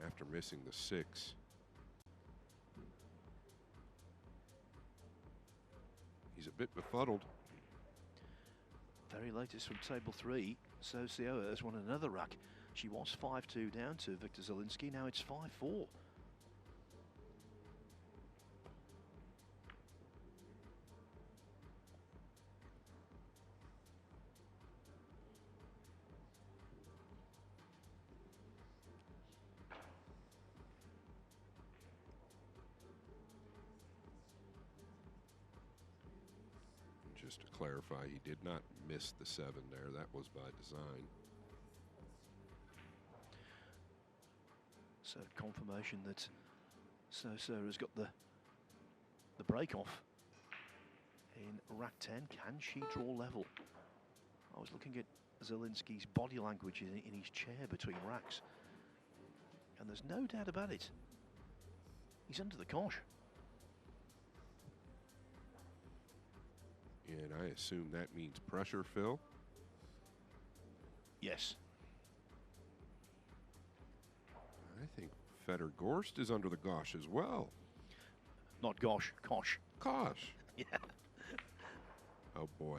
After missing the 6, he's a bit befuddled. Very latest from table 3, Socioa has won another rack. She was 5-2 down to Victor Zielinski, now it's 5-4. Just to clarify, he did not miss the 7 there. That was by design. So confirmation that Sosa has got the break off in rack 10. Can she draw level? I was looking at Zielinski's body language in his chair between racks, and there's no doubt about it. He's under the cosh. And I assume that means pressure, Phil? Yes. I think Fedor Gorst is under the gosh as well. Not gosh, kosh. Kosh. Yeah. Oh boy.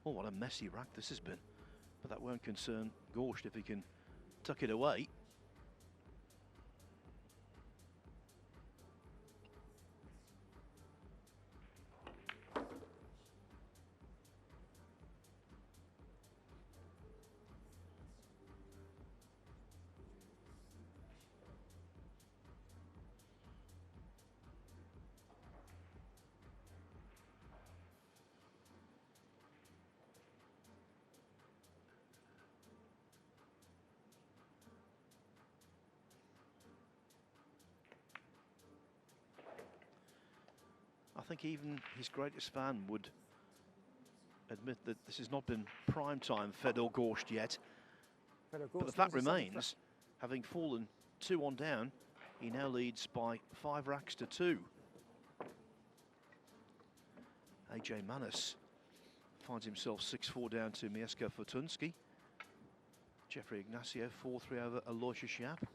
Oh, what a messy rack this has been. But that won't concern Gorst if he can tuck it away. I think even his greatest fan would admit that this has not been prime time Fedor Gorst yet. But the fact remains, having fallen 2-1 down, he now leads by 5 racks to 2. AJ Manis finds himself 6-4 down to Mieszko Fortunski. Jeffrey Ignacio 4-3 over Aloysius Yap.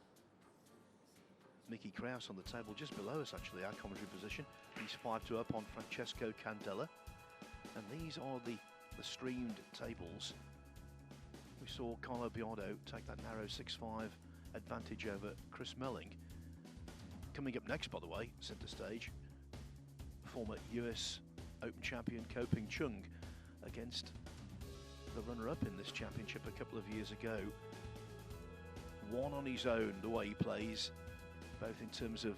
Mickey Krause on the table just below us, actually, our commentary position. He's 5-2 up on Francesco Candela. And these are the streamed tables. We saw Carlo Biardo take that narrow 6-5 advantage over Chris Melling. Coming up next, by the way, centre stage, former US Open champion Ko Ping Chung against the runner-up in this championship a couple of years ago. One on his own, the way he plays, both in terms of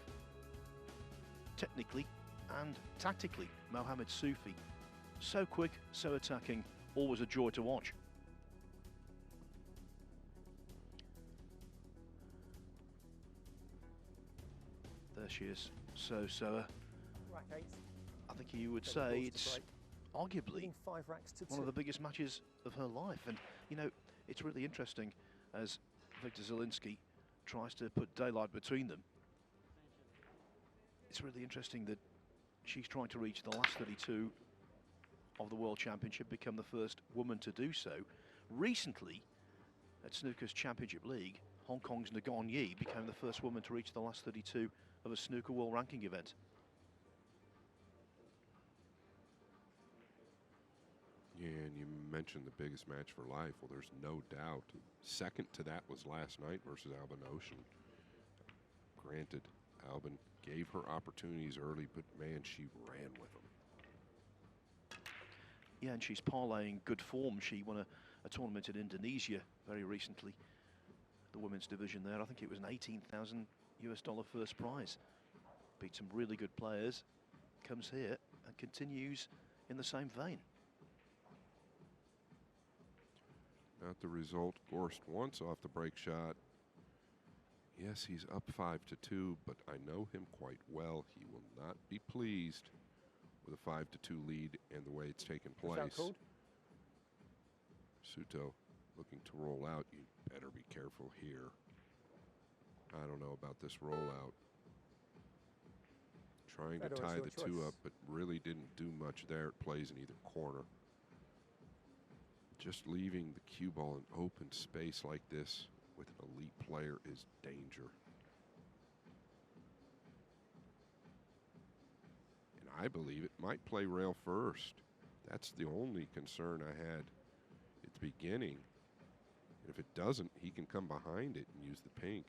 technically and tactically. Mohamed Soufi, so quick, so attacking, always a joy to watch. There she is, So. Rack 8. I think you would Take say the it's break. arguably Leading 5 racks to one 2. of the biggest matches of her life. And, you know, it's really interesting as Victor Zielinski tries to put daylight between them. It's really interesting that she's trying to reach the last 32 of the World Championship, become the first woman to do so. Recently, at Snooker's Championship League, Hong Kong's Nagon Yi became the first woman to reach the last 32 of a snooker world ranking event. Yeah, and you mentioned the biggest match for life. Well, there's no doubt. Second to that was last night versus Albin Ocean. Granted, Albin gave her opportunities early, but man, she ran with them. Yeah, and she's parlaying good form. She won a tournament in Indonesia very recently, the women's division there. I think it was an $18,000 US first prize. Beat some really good players, comes here and continues in the same vein. Not the result GORST wants off the break shot. Yes, he's up 5-2, but I know him quite well. He will not be pleased with a 5-2 lead and the way it's taken place. SOUTO looking to roll out. You better be careful here. I don't know about this rollout. Trying to tie the 2 up, but really didn't do much there. It plays in either corner. Just leaving the cue ball in open space like this with an elite player is danger. And I believe it might play rail first. That's the only concern I had at the beginning. And if it doesn't, he can come behind it and use the pink.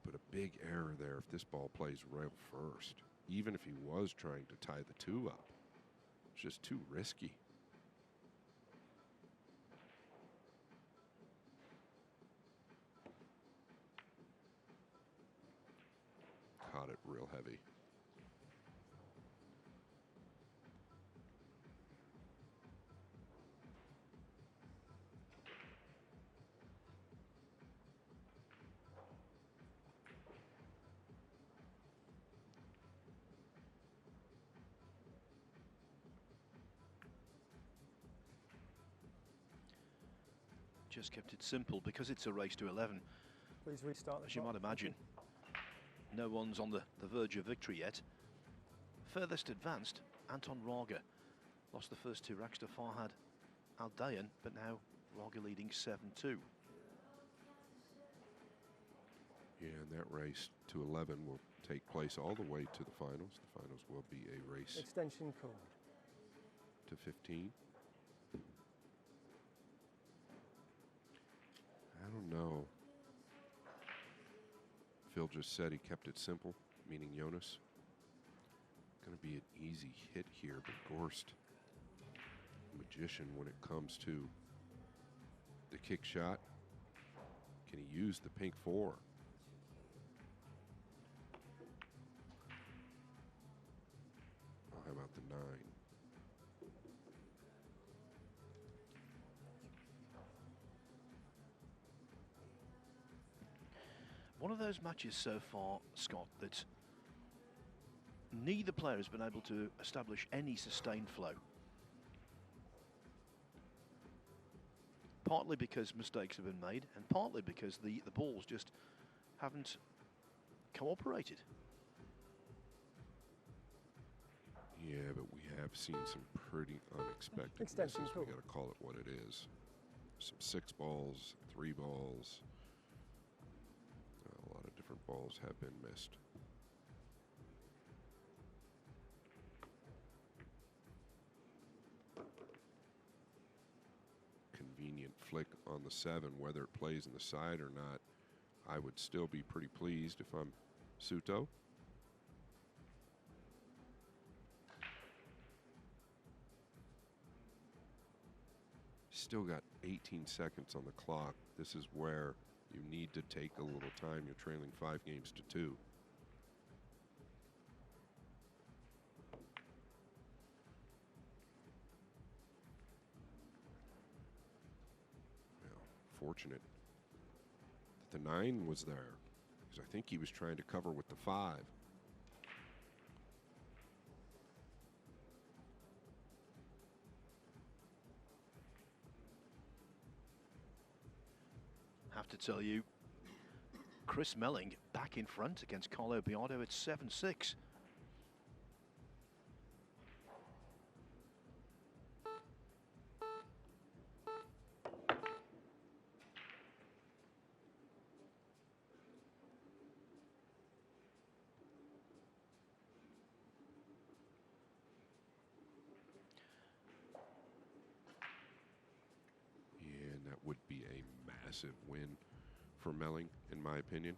But a big error there if this ball plays rail first. Even if he was trying to tie the 2 up. It's just too risky. Caught it real heavy. Just kept it simple because it's a race to 11. Please restart the As you clock. might imagine, no one's on the verge of victory yet. Furthest advanced, Anton Raga. Lost the first 2 racks to Farhad Al-Dayan, but now Raga leading 7-2. Yeah, and that race to 11 will take place all the way to the finals. The finals will be a race Extension called. to 15. I don't know. Phil just said he kept it simple, meaning Jonas. Going to be an easy hit here, but GORST, magician when it comes to the kick shot. Can he use the pink 4? Oh, how about the 9? One of those matches so far, Scott, that neither player has been able to establish any sustained flow. Partly because mistakes have been made, and partly because the balls just haven't cooperated. Yeah, but we have seen some pretty unexpected Extension misses. We cool. got to call it what it is. Some 6 balls, 3 balls, a lot of different balls. balls have been missed. Convenient flick on the 7, whether it plays in the side or not. I would still be pretty pleased if I'm SOUTO. Still got 18 seconds on the clock. This is where you need to take a little time. You're trailing 5 games to 2. Fortunate that the 9 was there, because I think he was trying to cover with the 5. Have to tell you, Chris Melling back in front against Carlo Biardo at 7-6. And that would be a massive win for Melling, in my opinion.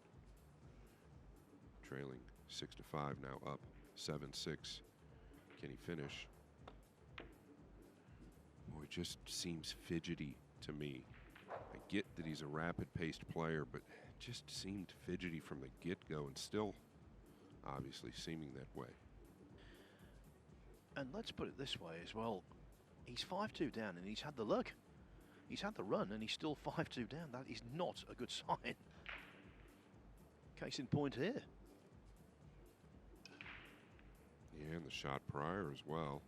Trailing 6-5, now up 7-6. Can he finish? Boy, it just seems fidgety to me. I get that he's a rapid-paced player, but it just seemed fidgety from the get-go, and still obviously seeming that way. And let's put it this way as well. He's 5-2 down and he's had the luck. He's had the run and he's still 5-2 down. That is not a good sign. Case in point here. Yeah, and the shot prior as well.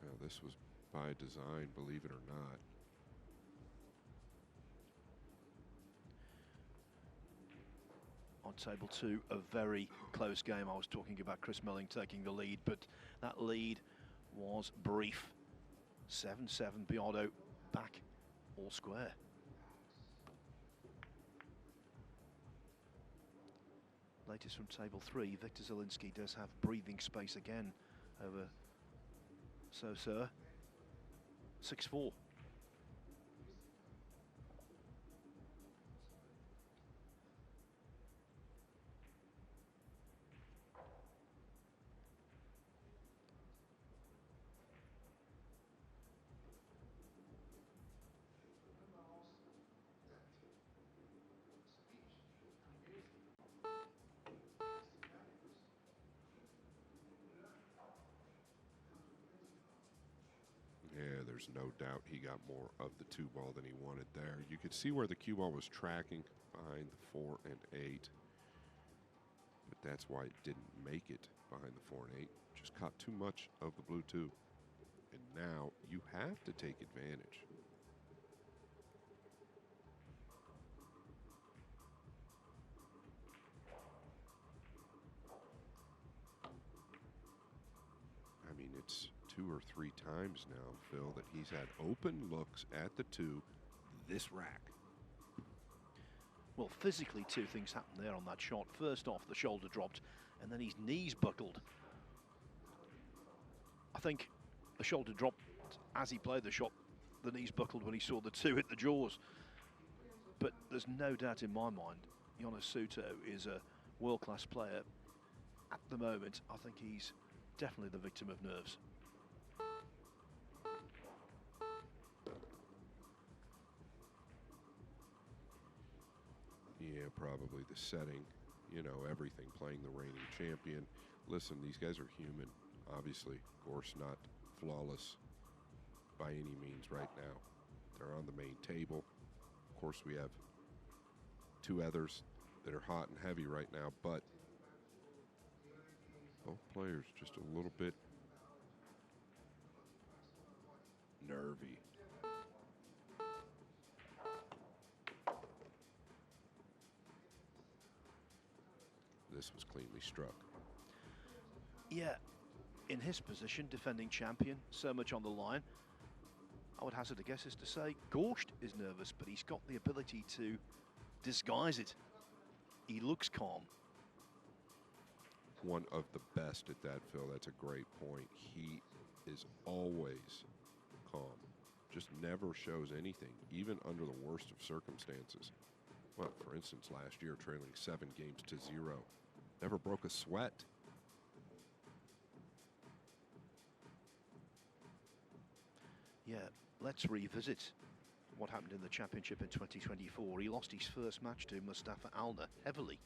Now, this was by design, believe it or not. On table 2, a very close game. I was talking about Chris Melling taking the lead, but that lead was brief. 7-7, Biardo back all square. Latest from table 3, Victor Zielinski does have breathing space again over SOUTO. 6-4. Yeah, there's no doubt he got more of the 2 ball than he wanted there. You could see where the cue ball was tracking behind the 4 and 8. But that's why it didn't make it behind the 4 and 8. Just caught too much of the blue 2. And now you have to take advantage. I mean, it's 2 or 3 times now, Phil, that he's had open looks at the 2 this rack. Well, physically, 2 things happened there on that shot. First off, the shoulder dropped, and then his knees buckled. I think the shoulder dropped as he played the shot. The knees buckled when he saw the 2 hit the jaws. But there's no doubt in my mind, Jonas SOUTO is a world-class player. At the moment, I think he's definitely the victim of nerves. Yeah, probably the setting, you know, everything, playing the reigning champion. Listen, these guys are human, obviously. GORST not flawless by any means right now. They're on the main table. Of course, we have 2 others that are hot and heavy right now, but both players just a little bit nervy. This was cleanly struck. Yeah, in his position, defending champion, so much on the line. I would hazard a guess is to say GORST is nervous, but he's got the ability to disguise it. He looks calm. One of the best at that, Phil. That's a great point. He is always calm. Just never shows anything, even under the worst of circumstances. Well, for instance, last year, trailing 7 games to 0. Never broke a sweat. Yeah, let's revisit what happened in the championship in 2024. He lost his first match to Mustafa Alner heavily,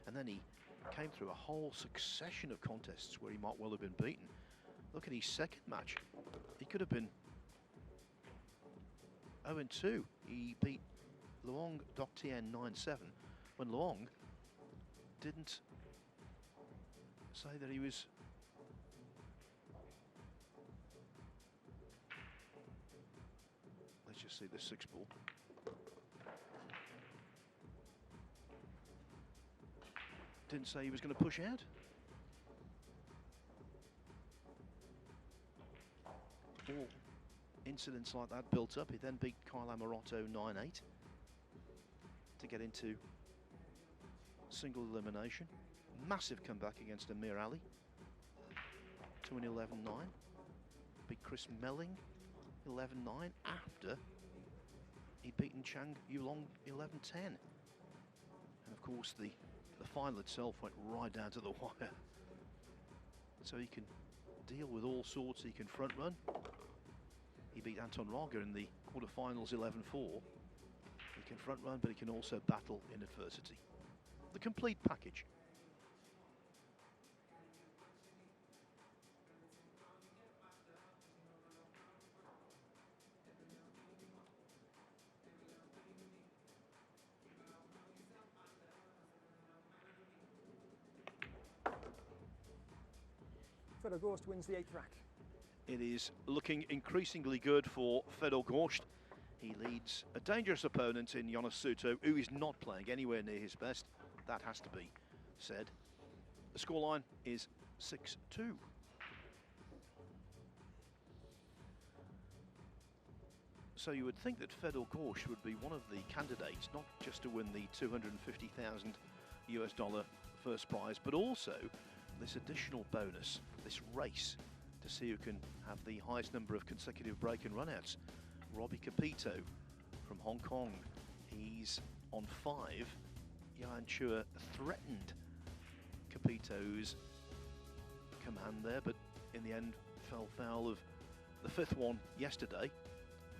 and then he came through a whole succession of contests where he might well have been beaten. Look at his second match. He could have been 0-2. He beat Luong Doktien 9-7 when Luong didn't say that he was let's just see the 6 ball. Didn't say he was going to push out. All incidents like that built up. He then beat Kyle Amorotto 9-8 to get into single elimination. Massive comeback against Amir Ali to an 11-9. Beat Chris Melling 11-9 after he'd beaten Chang Yulong 11-10. And of course the final itself went right down to the wire. So he can deal with all sorts. He can front run. He beat Anton Raga in the quarterfinals 11-4. He can front run, but he can also battle in adversity. The complete package. Fedor GORST wins the 8th rack. It is looking increasingly good for Fedor GORST. He leads a dangerous opponent in SOUTO, who is not playing anywhere near his best. That has to be said. The scoreline is 6-2. So you would think that Fedor GORST would be one of the candidates, not just to win the $250,000 first prize, but also this additional bonus, this race to see who can have the highest number of consecutive break and runouts. Robbie Capito from Hong Kong, he's on 5. Yuan Chua threatened Capito's command there, but in the end fell foul of the 5th one yesterday.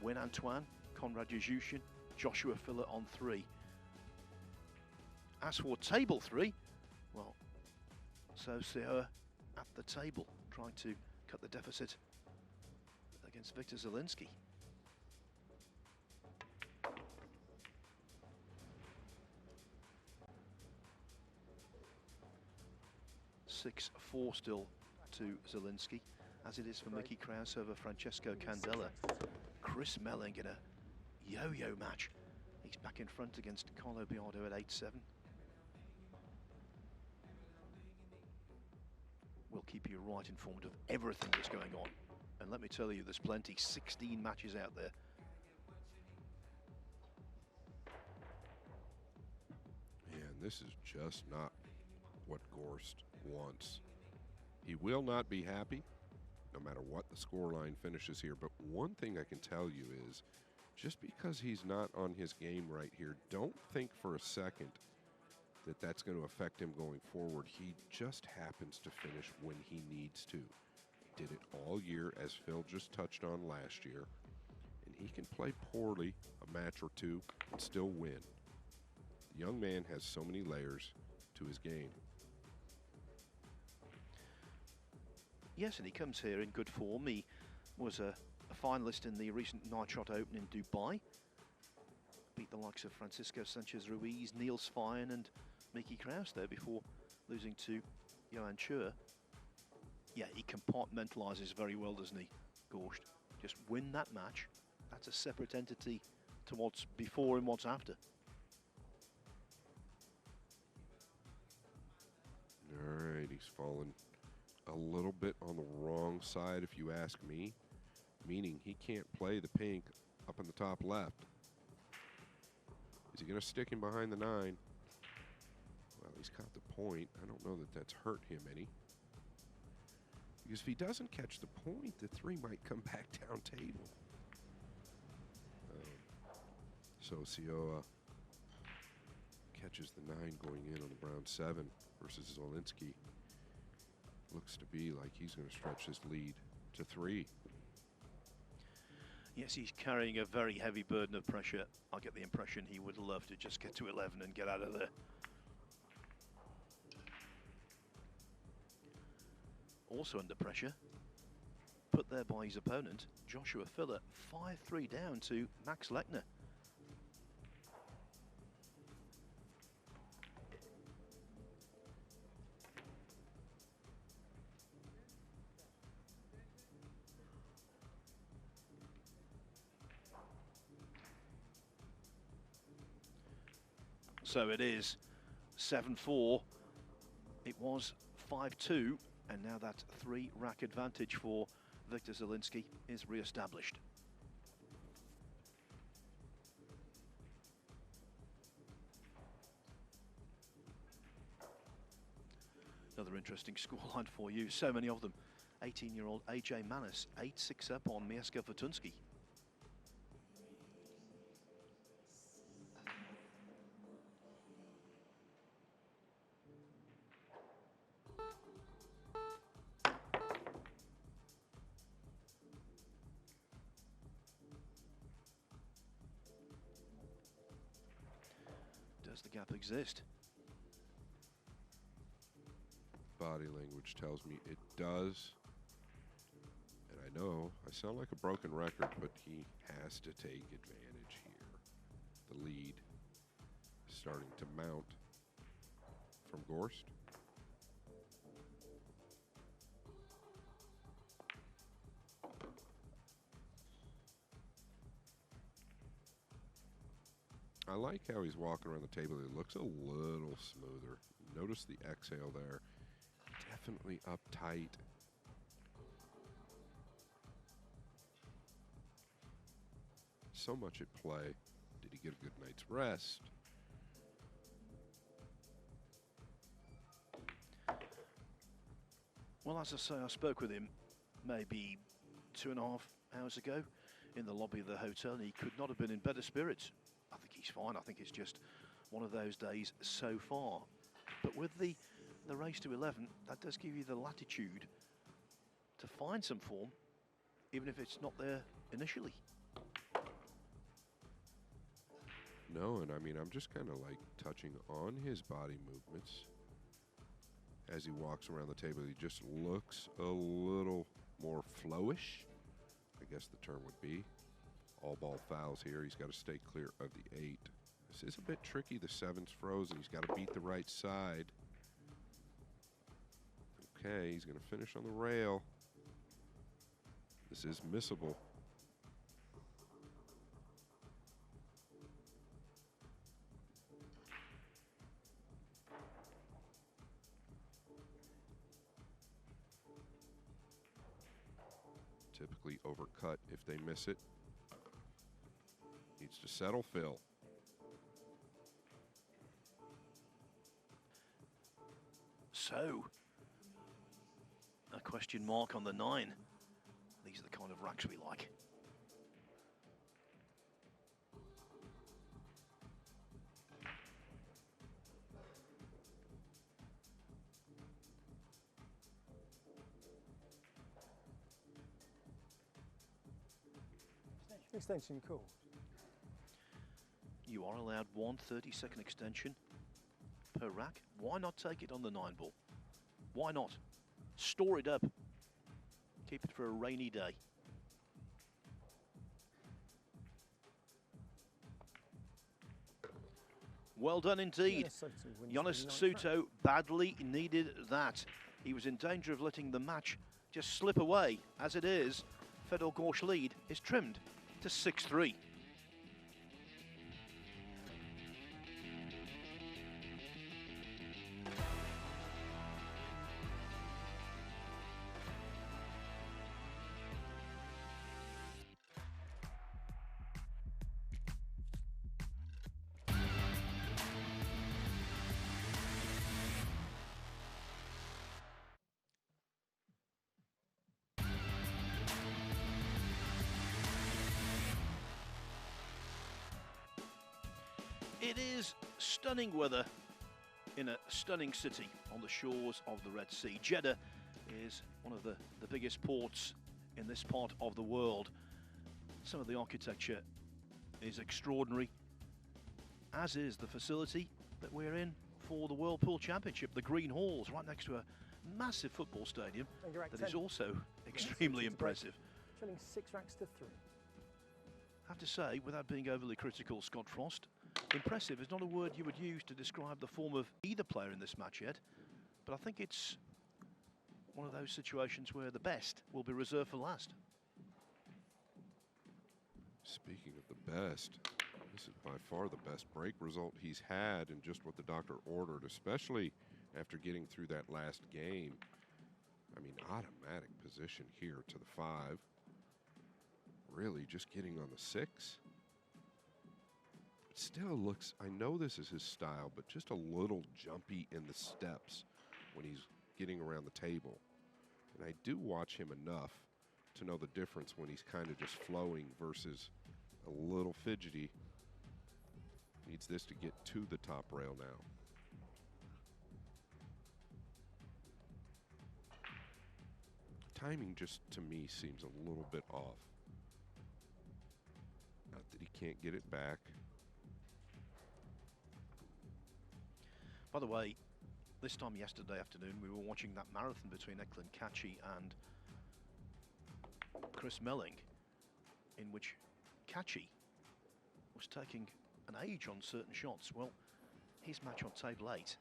Win Antoine, Konrad Yuzhushin, Joshua Filler on 3. As for table 3, well, so Seo at the table, trying to cut the deficit against Victor Zelinsky. (6-4) still to Zelinsky, as it is for Mickey Krause over Francesco Candela. Chris Melling in a yo-yo match. He's back in front against Carlo Biardo at 8-7. We'll keep you right informed of everything that's going on. And let me tell you, there's plenty, 16 matches out there. Yeah, and this is just not what GORST wants. He will not be happy no matter what the scoreline finishes here. But one thing I can tell you is, just because he's not on his game right here, don't think for a second that that's going to affect him going forward. He just happens to finish when he needs to. Did it all year, as Phil just touched on last year. And he can play poorly a match or two and still win. The young man has so many layers to his game. Yes, and he comes here in good form. He was a finalist in the recent Nitrot Open in Dubai. Beat the likes of Francisco Sanchez-Ruiz, Niels Fine and Mickey Krause there before losing to Yuan Chua. Yeah, he compartmentalizes very well, doesn't he, GORST? Just win that match. That's a separate entity to what's before and what's after. All right, he's fallen a little bit on the wrong side, if you ask me. meaning he can't play the pink up in the top left. Is he going to stick him behind the 9? Well, he's caught the point. I don't know that that's hurt him any. Because if he doesn't catch the point, the 3 might come back down table. So Sioa catches the 9 going in on the brown 7 versus Zielinski. Looks to be like he's going to stretch his lead to 3. Yes, he's carrying a very heavy burden of pressure. I get the impression he would love to just get to 11 and get out of there. Also under pressure, put there by his opponent, Joshua Filler, 5-3 down to Max Lechner. So it is 7-4. It was 5-2, and now that 3-rack advantage for Victor Zielinski is re-established. Another interesting scoreline for you. So many of them. 18-year-old AJ Manis, 8-6 up on Mieszka Fortunski. Does the gap exist? Body language tells me it does. And I know I sound like a broken record, but he has to take advantage here. The lead starting to mount from GORST. I like how he's walking around the table. It looks a little smoother. Notice the exhale there. Definitely uptight. So much at play. Did he get a good night's rest? Well, as I say, I spoke with him maybe 2.5 hours ago in the lobby of the hotel, and he could not have been in better spirits. I think he's fine. I think it's just one of those days so far. But with the race to 11, that does give you the latitude to find some form, even if it's not there initially. No, and I mean, I'm just kind of like touching on his body movements as he walks around the table. He just looks a little more flowish, I guess the term would be. All ball fouls here. He's got to stay clear of the 8. This is a bit tricky. The 7's frozen. He's got to beat the right side. Okay, he's going to finish on the rail. This is missable. Typically overcut if they miss it. Needs to settle Phil. So, a question mark on the 9. These are the kind of racks we like. Extension call. You are allowed one 30-second extension per rack. Why not take it on the 9 ball? Why not? Store it up. Keep it for a rainy day. Well done indeed. Jonas SOUTO badly needed that. He was in danger of letting the match just slip away. As it is, Fedor Gorsh lead is trimmed to 6-3. It is stunning weather in a stunning city on the shores of the Red Sea. Jeddah is one of the biggest ports in this part of the world. Some of the architecture is extraordinary, as is the facility that we're in for the Whirlpool Championship. The Green Hall's right next to a massive football stadium that is also extremely impressive. Trailing 6 racks to 3. I have to say, without being overly critical, Scott Frost, impressive is not a word you would use to describe the form of either player in this match yet, but I think it's one of those situations where the best will be reserved for last. Speaking of the best, this is by far the best break result he's had and just what the doctor ordered, especially after getting through that last game. I mean, automatic position here to the 5. Really just getting on the 6. It still looks, I know this is his style, but just a little jumpy in the steps when he's getting around the table. And I do watch him enough to know the difference when he's kind of just flowing versus a little fidgety. Needs this to get to the top rail now. Timing just, to me, seems a little bit off. Not that he can't get it back. By the way, this time yesterday afternoon, we were watching that marathon between Eklund Kachi and Chris Melling, in which Kachi was taking an age on certain shots. Well, his match on table 8,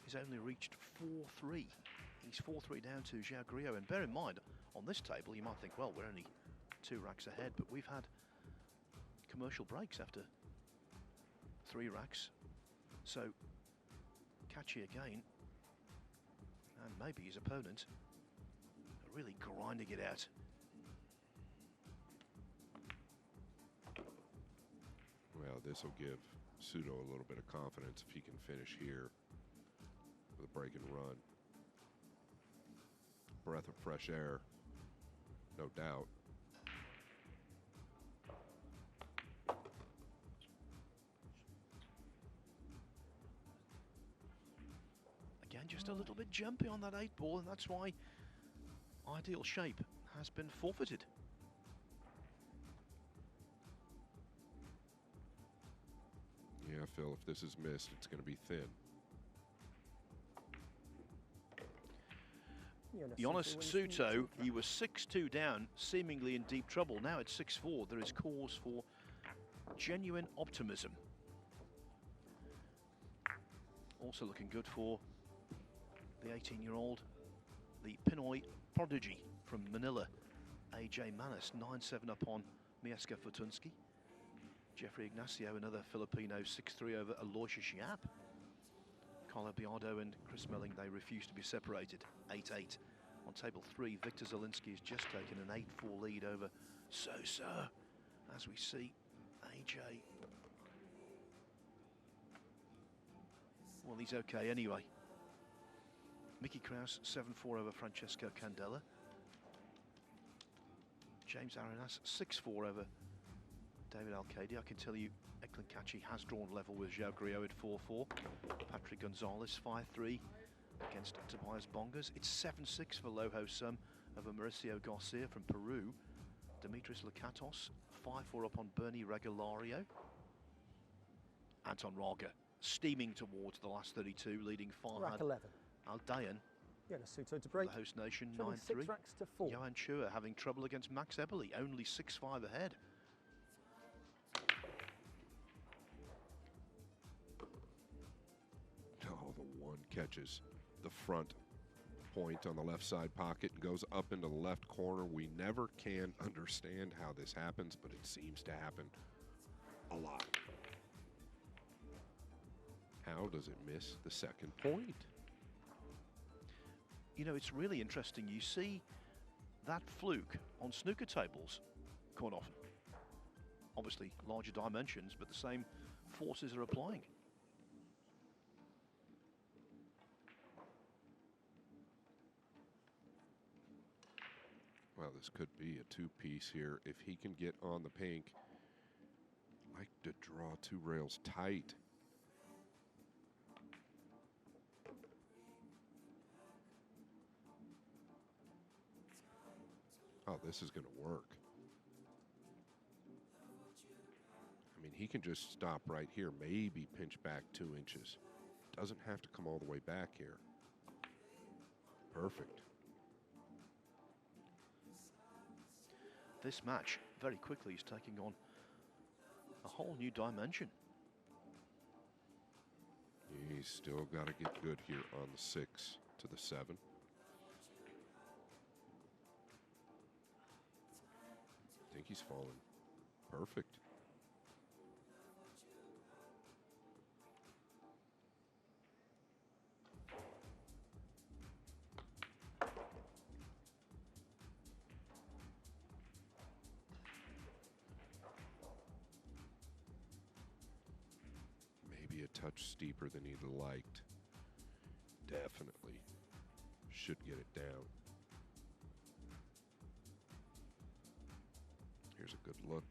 he's only reached 4-3. He's 4-3 down to João Grillo. And bear in mind, on this table, you might think, well, we're only 2 racks ahead, but we've had commercial breaks after 3 racks. So, Kachi again, and maybe his opponent, are really grinding it out. Well, this will give SOUTO a little bit of confidence if he can finish here with a break and run. Breath of fresh air, no doubt. Again, just a little bit jumpy on that 8 ball, and that's why ideal shape has been forfeited. Yeah, Phil, if this is missed, it's going to be thin. Jonas SOUTO, he was 6-2 down, seemingly in deep trouble. Now it's 6-4. There is cause for genuine optimism. Also looking good for the 18-year-old, the Pinoy prodigy from Manila, AJ Manis, 9-7 up on Mieszka Fortunski. Jeffrey Ignacio, another Filipino, 6-3 over Aloysius Yap. Carlo Biardo and Chris Melling, they refuse to be separated, 8-8. On table 3, Victor Zielinski has just taken an 8-4 lead over Sosa, as we see AJ. Well, he's okay anyway. Mickey Kraus, 7-4 over Francesco Candela. James Arenas, 6-4 over David Alcadi. I can tell you, Eklund Kachi has drawn level with João Grillo at 4-4. Patrick Gonzalez, 5-3 against Tobias Bongas. It's 7-6 for Loho Sum over Mauricio Garcia from Peru. Dimitris Lakatos, 5-4 up on Bernie Regalario. Anton Raga steaming towards the last 32, leading Farhad Aldayan. Yeah, SOUTO to break. The host nation, 9-3. 6 racks to 4. Johan Chua having trouble against Max Eberle, only 6-5 ahead. Oh, the one catches the front point on the left side pocket and goes up into the left corner. We never can understand how this happens, but it seems to happen a lot. How does it miss the second point? You know, it's really interesting. You see that fluke on snooker tables quite often. Obviously, larger dimensions, but the same forces are applying. Well, this could be a two-piece here. If he can get on the pink, like to draw two rails tight. Oh, this is going to work. I mean, he can just stop right here, maybe pinch back 2 inches. Doesn't have to come all the way back here. Perfect. This match, very quickly, is taking on a whole new dimension. He's still got to get good here on the 6 to the 7. I think he's fallen perfect. Maybe a touch steeper than he'd liked. Definitely should get it down. Here's a good look.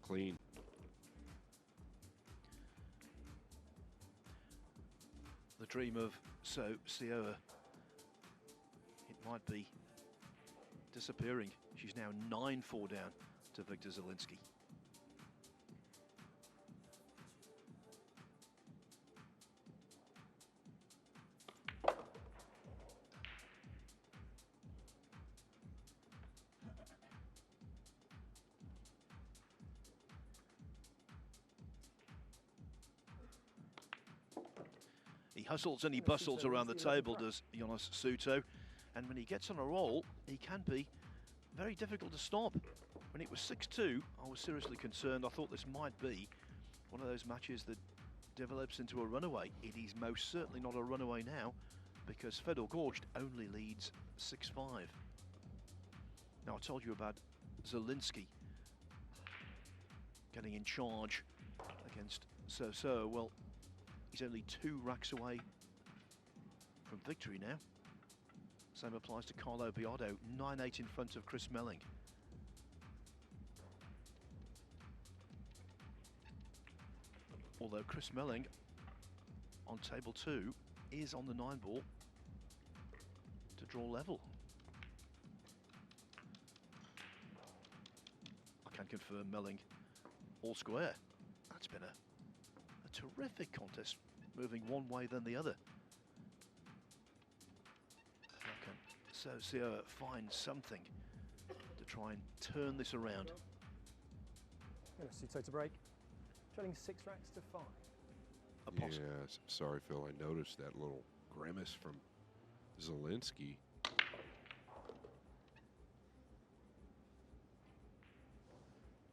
Clean. The dream of SOUTO, it might be disappearing. She's now 9-4 down to Victor Zielinski. He hustles and he bustles around the table, does Jonas SOUTO. And when he gets on a roll, he can be very difficult to stop. When it was 6-2, I was seriously concerned. I thought this might be one of those matches that develops into a runaway. It is most certainly not a runaway now, because Fedor GORST only leads 6-5. Now, I told you about Zielinski getting in charge against SOUTO. Well, he's only 2 racks away from victory now. Same applies to Carlo Biardo, 9-8 in front of Chris Melling. Although Chris Melling on table 2 is on the 9 ball to draw level. I can confirm Melling all square. That's been a terrific contest, moving one way then the other. How can SOUTO find something to try and turn this around? SOUTO to break. Trailing 6 racks to 5. Yes, sorry, Phil. I noticed that little grimace from Zielinski.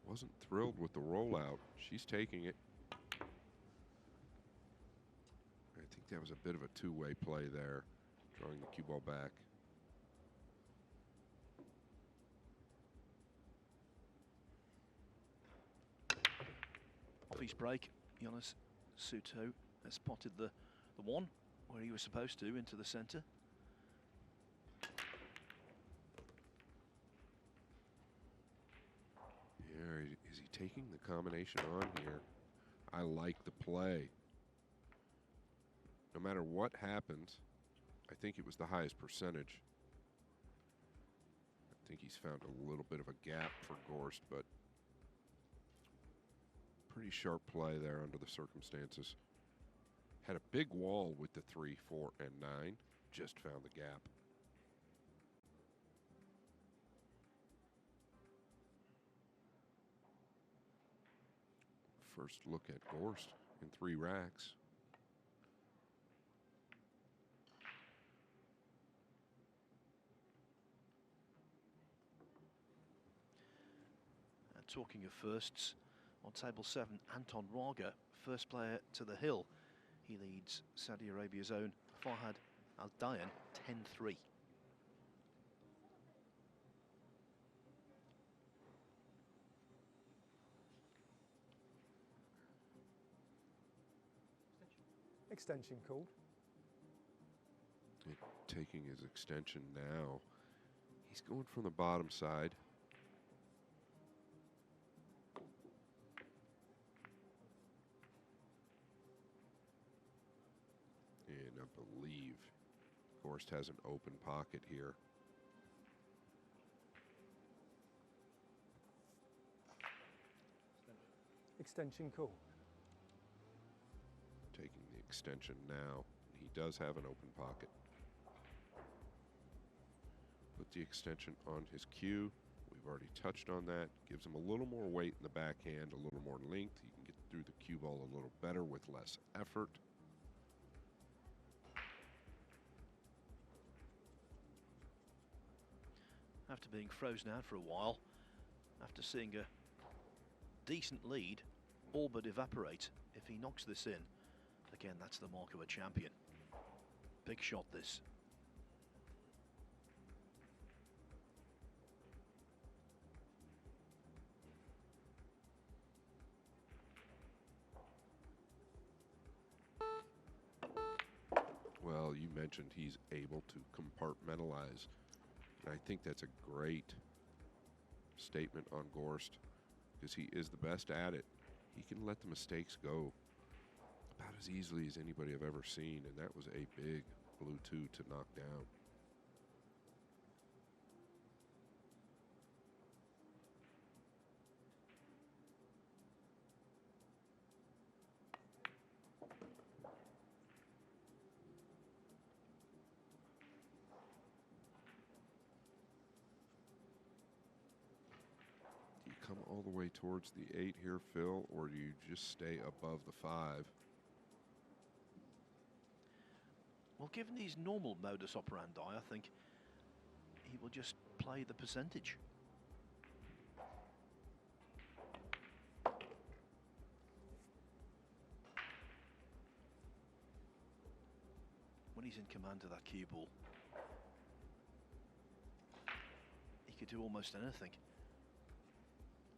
Wasn't thrilled with the rollout. She's taking it. I think that was a bit of a two-way play there, drawing the cue ball back. Off his break, Jonas SOUTO has spotted the one where he was supposed to, into the centre. Yeah, is he taking the combination on here? I like the play. No matter what happens, I think it was the highest percentage. I think he's found a little bit of a gap for GORST, but pretty sharp play there under the circumstances. Had a big wall with the 3, 4, and 9. Just found the gap. First look at GORST in 3 racks. And talking of firsts, on table 7, Anton Raga, first player to the hill. He leads Saudi Arabia's own Farhad Al-Dayan 10-3. Extension called. Taking his extension now. He's going from the bottom side. I believe GORST has an open pocket here. Extension call. Taking the extension now. He does have an open pocket. Put the extension on his cue. We've already touched on that. Gives him a little more weight in the backhand, a little more length. He can get through the cue ball a little better with less effort. After being frozen out for a while, after seeing a decent lead all but evaporate, if he knocks this in, again, that's the mark of a champion. Big shot, this. Well, you mentioned he's able to compartmentalize. And I think that's a great statement on GORST, because he is the best at it. He can let the mistakes go about as easily as anybody I've ever seen, and that was a big blue 2 to knock down. Do you come all the way towards the 8 here, Phil, or do you just stay above the 5? Well, given his normal modus operandi, I think he will just play the percentage. When he's in command of that cue ball, he could do almost anything.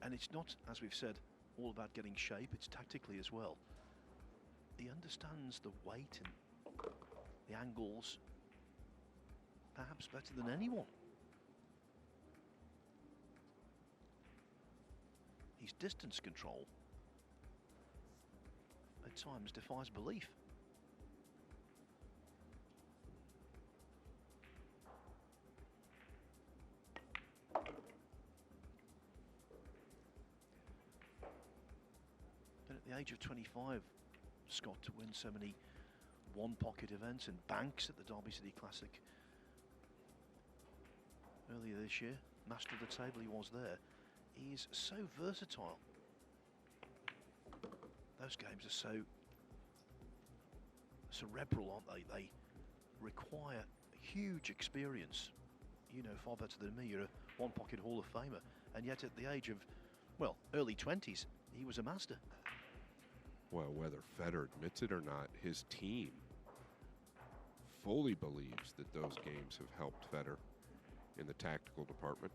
And it's not, as we've said, all about getting shape, it's tactically as well. He understands the weight and the angles perhaps better than anyone. His distance control at times defies belief. But at the age of 25, Scott, to win so many one-pocket events and banks at the Derby City Classic earlier this year, master of the table he was there, he is so versatile. Those games are so cerebral, aren't they? They require huge experience. You know far better than me, you're a one-pocket Hall of Famer, and yet at the age of, well, early 20s, he was a master. Well, whether Federer admits it or not, his team fully believes that those games have helped Federer in the tactical department.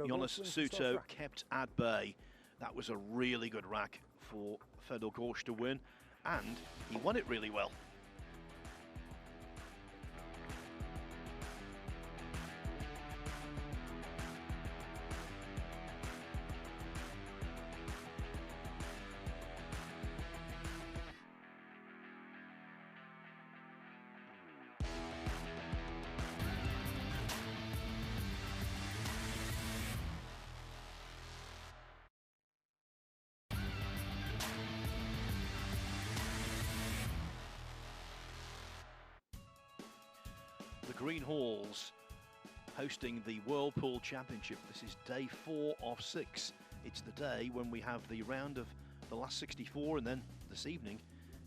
Jonas SOUTO kept at bay. That was a really good rack for Fedor GORST to win, and he won it really well. Green Halls hosting the Whirlpool Championship. This is day 4 of 6. It's the day when we have the round of the last 64, and then this evening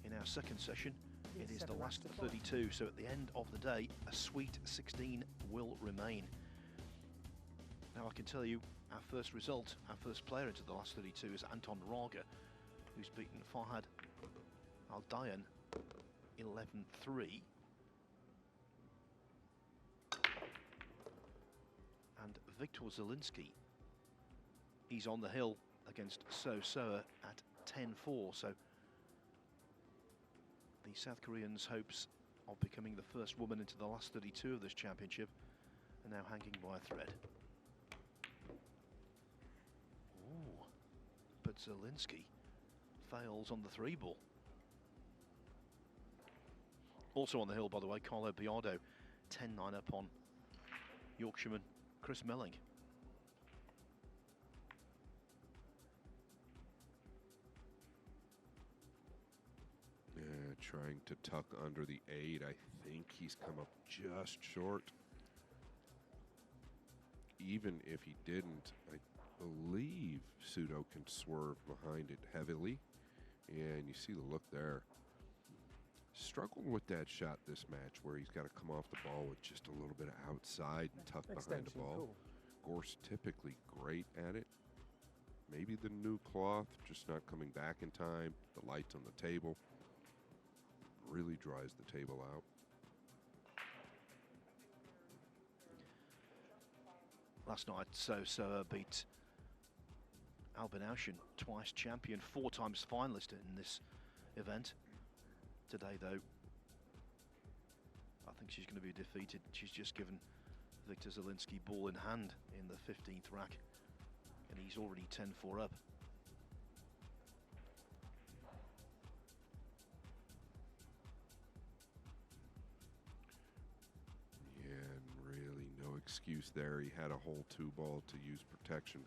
in our second session it is the last 32. So at the end of the day, a sweet 16 will remain. Now I can tell you our first result, our first player into the last 32 is Anton Raga, who's beaten Farhad Aldayan 11-3. And Viktor Zielinski, he's on the hill against So at 10-4. So the South Koreans' hopes of becoming the first woman into the last 32 of this championship now hanging by a thread. Ooh, but Zielinski fails on the 3-ball. Also on the hill, by the way, Carlo Biardo, 10-9 up on Yorkshireman Chris Melling. Yeah, trying to tuck under the 8. I think he's come up just short. Even if he didn't, I believe SOUTO can swerve behind it heavily. And you see the look there. Struggled with that shot this match where he's got to come off the ball with just a little bit of outside and tuck behind the ball. Cool. GORST typically great at it. Maybe the new cloth just not coming back in time. The lights on the table really dries the table out. Last night, SOUTO beat Albin Aushin, twice champion, 4 times finalist in this event. Today, though, I think she's going to be defeated. She's just given Victor Zielinski ball in hand in the 15th rack, and he's already 10-4 up. Yeah, and really no excuse there. He had a whole 2-ball to use protection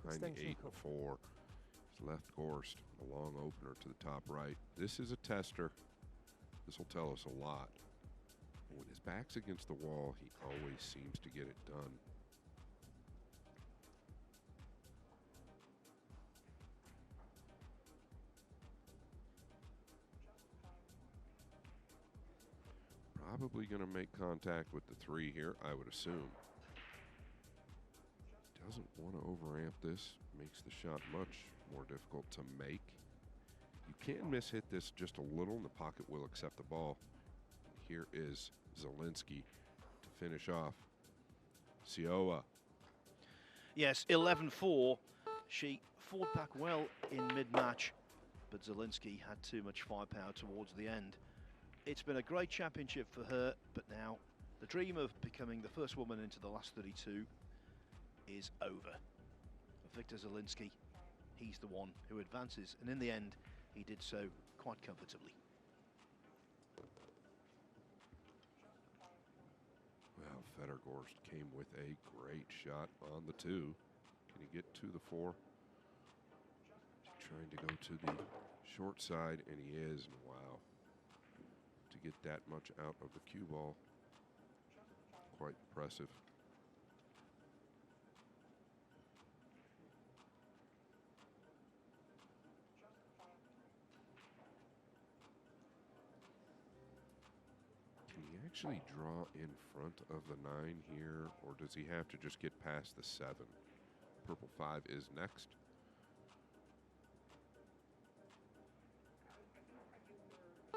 behind the 8 and 4. He's left GORST, a long opener to the top right. This is a tester. This will tell us a lot. When his back's against the wall, he always seems to get it done. Probably going to make contact with the 3 here, I would assume. Doesn't want to overamp this. Makes the shot much more difficult to make. You can mishit this just a little and the pocket will accept the ball. Here is Zielinski to finish off. Sioa. Yes, 11-4. She fought back well in mid-match, but Zielinski had too much firepower towards the end. It's been a great championship for her, but now the dream of becoming the first woman into the last 32 is over. Victor Zielinski, he's the one who advances, and in the end, he did so quite comfortably. Well, Federgorst came with a great shot on the 2. Can he get to the 4? Trying to go to the short side, and he is. And wow, to get that much out of the cue ball, quite impressive. Actually draw in front of the 9 here, or does he have to just get past the 7? Purple 5 is next.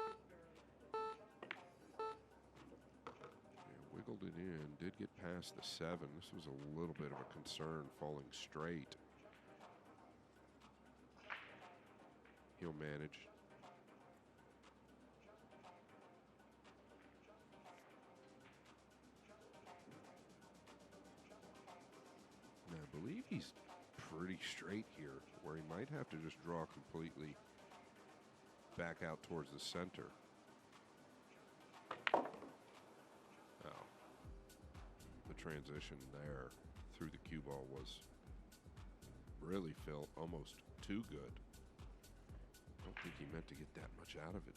Yeah, wiggled it in, did get past the 7. This was a little bit of a concern, falling straight. He'll manage. I believe he's pretty straight here, where he might have to just draw completely back out towards the center. Oh. The transition there through the cue ball was really, Phil, almost too good. I don't think he meant to get that much out of it.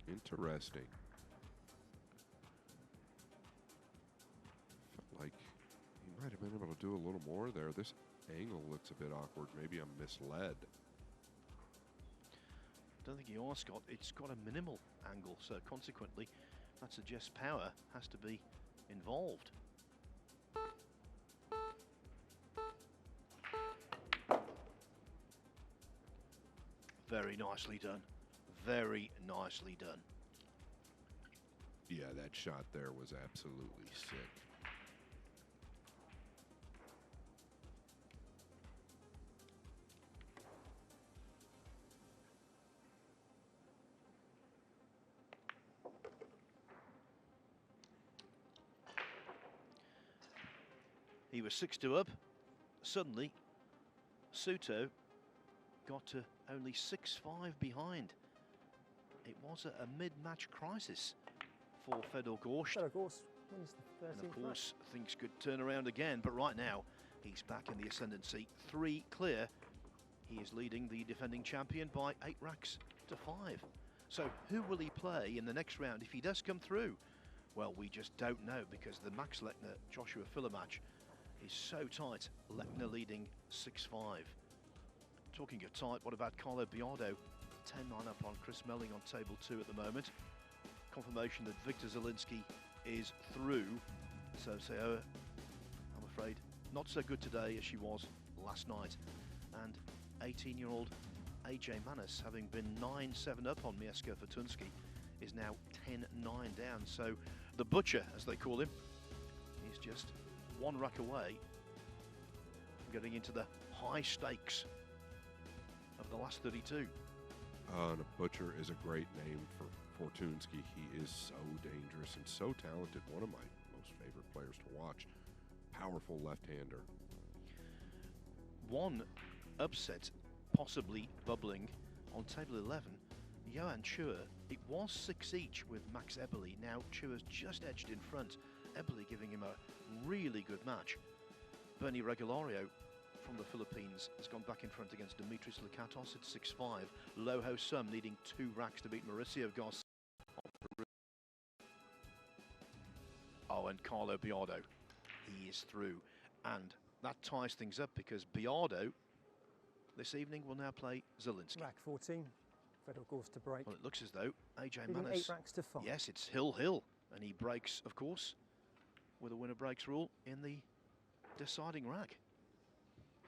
Interesting. Felt like he might have been able to do a little more there. This angle looks a bit awkward. Maybe I'm misled. Don't think you are, Scott. It's got a minimal angle, so consequently, that suggests power has to be involved. Very nicely done. Very nicely done. Yeah, that shot there was absolutely sick. He was 6-2 up. Suddenly, SOUTO got to only 6-5 behind. It was a mid-match crisis for Fedor GORST. Fedor GORST wins the 13th And of course, rack. things could turn around again, but right now, he's back in the ascendancy. 3 clear. He is leading the defending champion by 8 racks to 5. So who will he play in the next round if he does come through? Well, we just don't know, because the Max Lechner-Joshua Filler match is so tight. Lechner leading 6-5. Talking of tight, what about Carlo Biardo? 10-9 up on Chris Melling on table 2 at the moment. Confirmation that Victor Zielinski is through. So Seoa, I'm afraid, not so good today as she was last night. And 18-year-old AJ Manis, having been 9-7 up on Mieszka Fortunski, is now 10-9 down. So the butcher, as they call him, is just 1 rack away from getting into the high stakes of the last 32. And a butcher is a great name for Fortunski. He is so dangerous and so talented. One of my most favorite players to watch. Powerful left-hander. One upset possibly bubbling on table 11. Johan Chua, it was 6 each with Max Eberle. Now Chua's just edged in front. Eberle giving him a really good match. Bernie Regulario from the Philippines has gone back in front against Dimitris Lakatos at 6-5. Loho Sum needing 2 racks to beat Mauricio Garcia. Oh, and Carlo Biardo, he is through. And that ties things up, because Biardo this evening will now play Zielinski. Rack 14, Fedor GORST to break. Well, it looks as though AJ Leading Manis, 8 racks to 5. yes, it's Hill, and he breaks, of course, with a winner breaks rule in the deciding rack.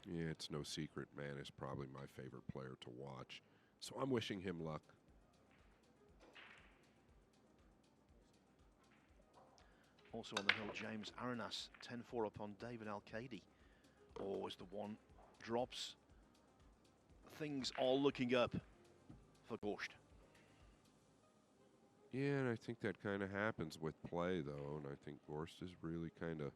Yeah, it's no secret, man is probably my favorite player to watch. So I'm wishing him luck. Also on the hill, James Arenas, 10-4 up on David Alcady. Oh, as the one drops, things are looking up for GORST. Yeah, and I think that kind of happens with play, though, and I think GORST is really kind of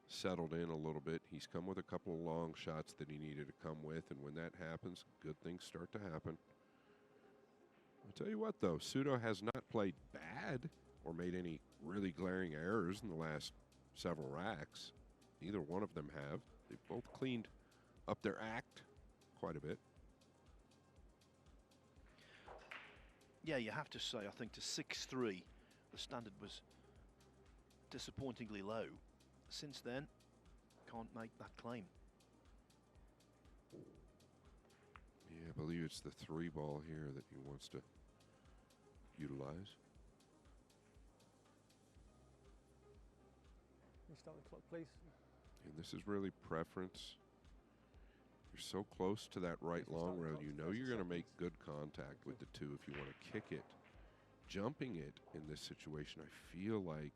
settled in a little bit. He's come with a couple of long shots that he needed to come with, and when that happens, good things start to happen. I'll tell you what, though, SOUTO has not played bad or made any really glaring errors in the last several racks. Neither one of them have. They've both cleaned up their act quite a bit. Yeah, you have to say, I think to 6-3, the standard was disappointingly low. Since then, can't make that claim. Yeah, I believe it's the 3 ball here that he wants to utilize. Restart the clock, please. And this is really preference. You're so close to that right long road, you know you're going to make good contact with the 2 if you want to kick it. Jumping it in this situation, I feel like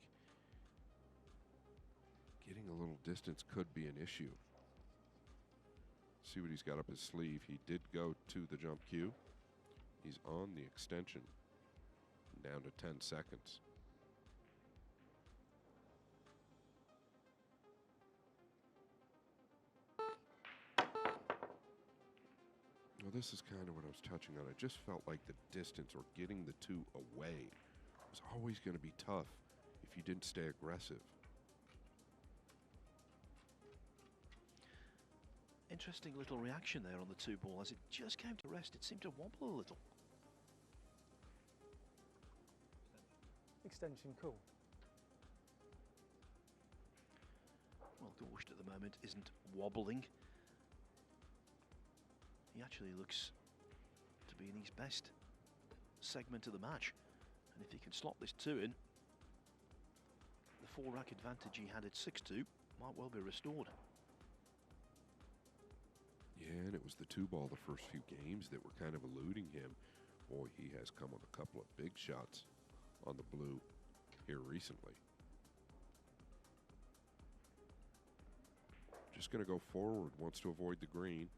getting a little distance could be an issue. See what he's got up his sleeve. He did go to the jump cue. He's on the extension, down to 10 seconds. Well, this is kind of what I was touching on. I just felt like the distance or getting the 2 away was always going to be tough if you didn't stay aggressive. Interesting little reaction there on the 2 ball. As it just came to rest, it seemed to wobble a little. Extension cool. Well, GORST at the moment isn't wobbling. He actually looks to be in his best segment of the match. And if he can slot this 2 in, the 4 rack advantage he had at 6-2 might well be restored. Yeah, and it was the 2-ball the first few games that were kind of eluding him. Boy, he has come on a couple of big shots on the blue here recently. Just going to go forward, wants to avoid the green.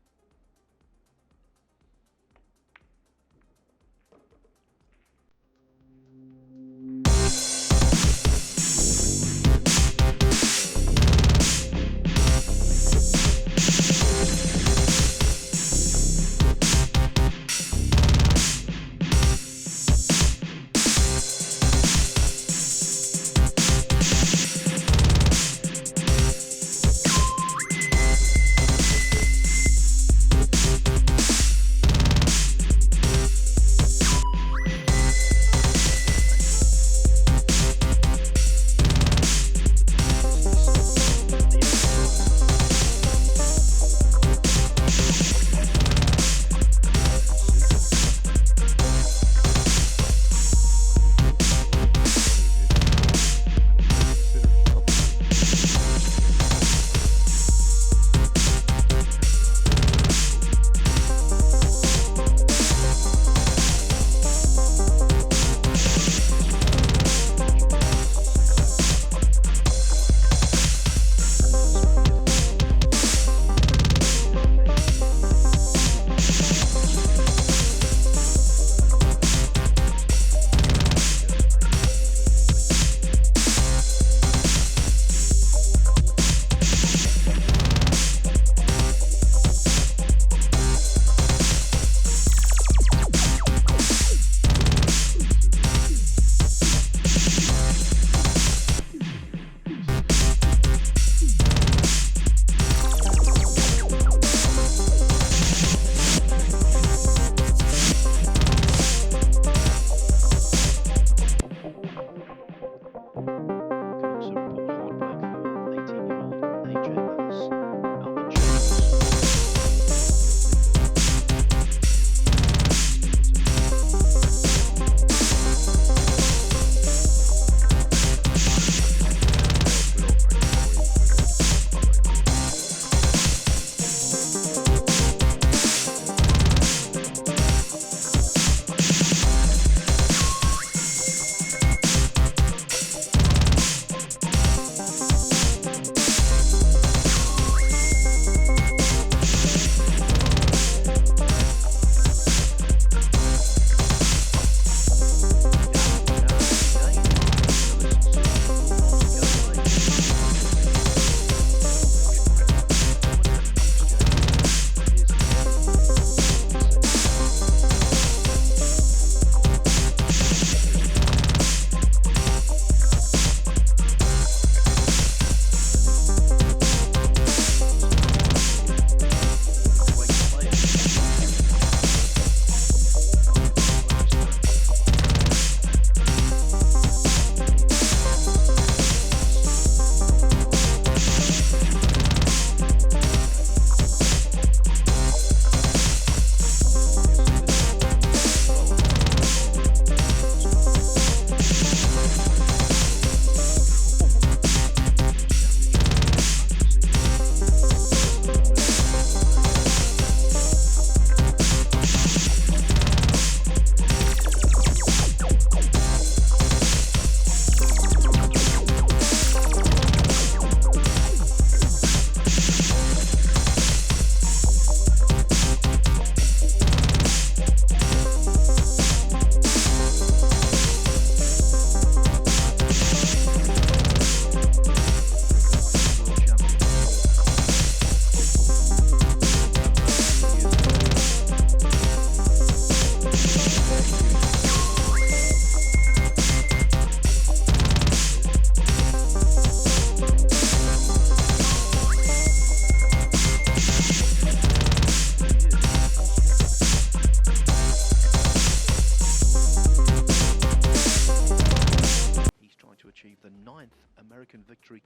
American victory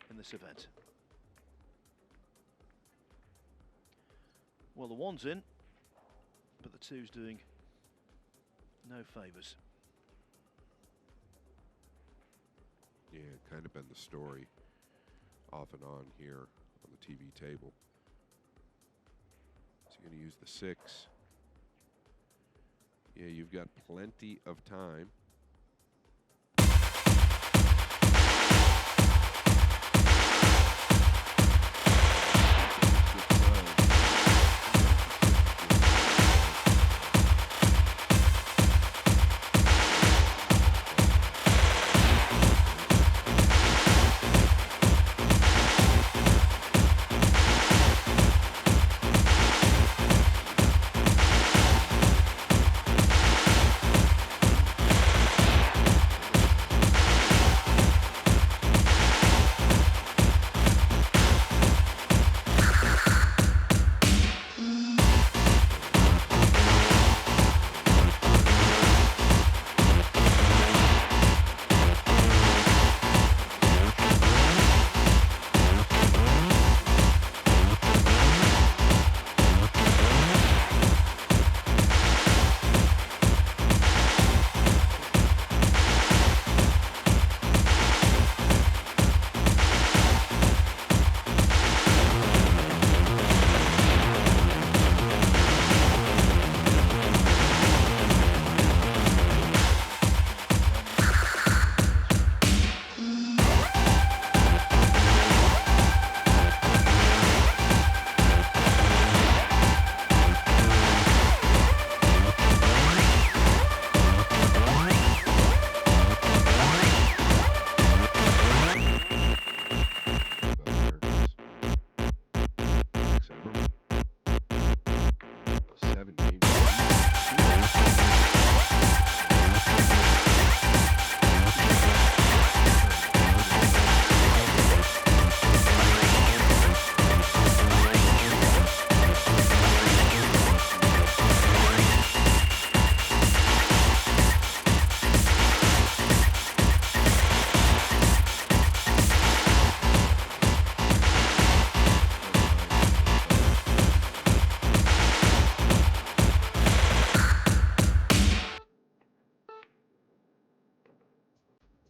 in this event. Well, the one's in, but the two's doing no favours. Yeah, kind of been the story off and on here on the TV table. He's going to use the 6. Yeah, you've got plenty of time.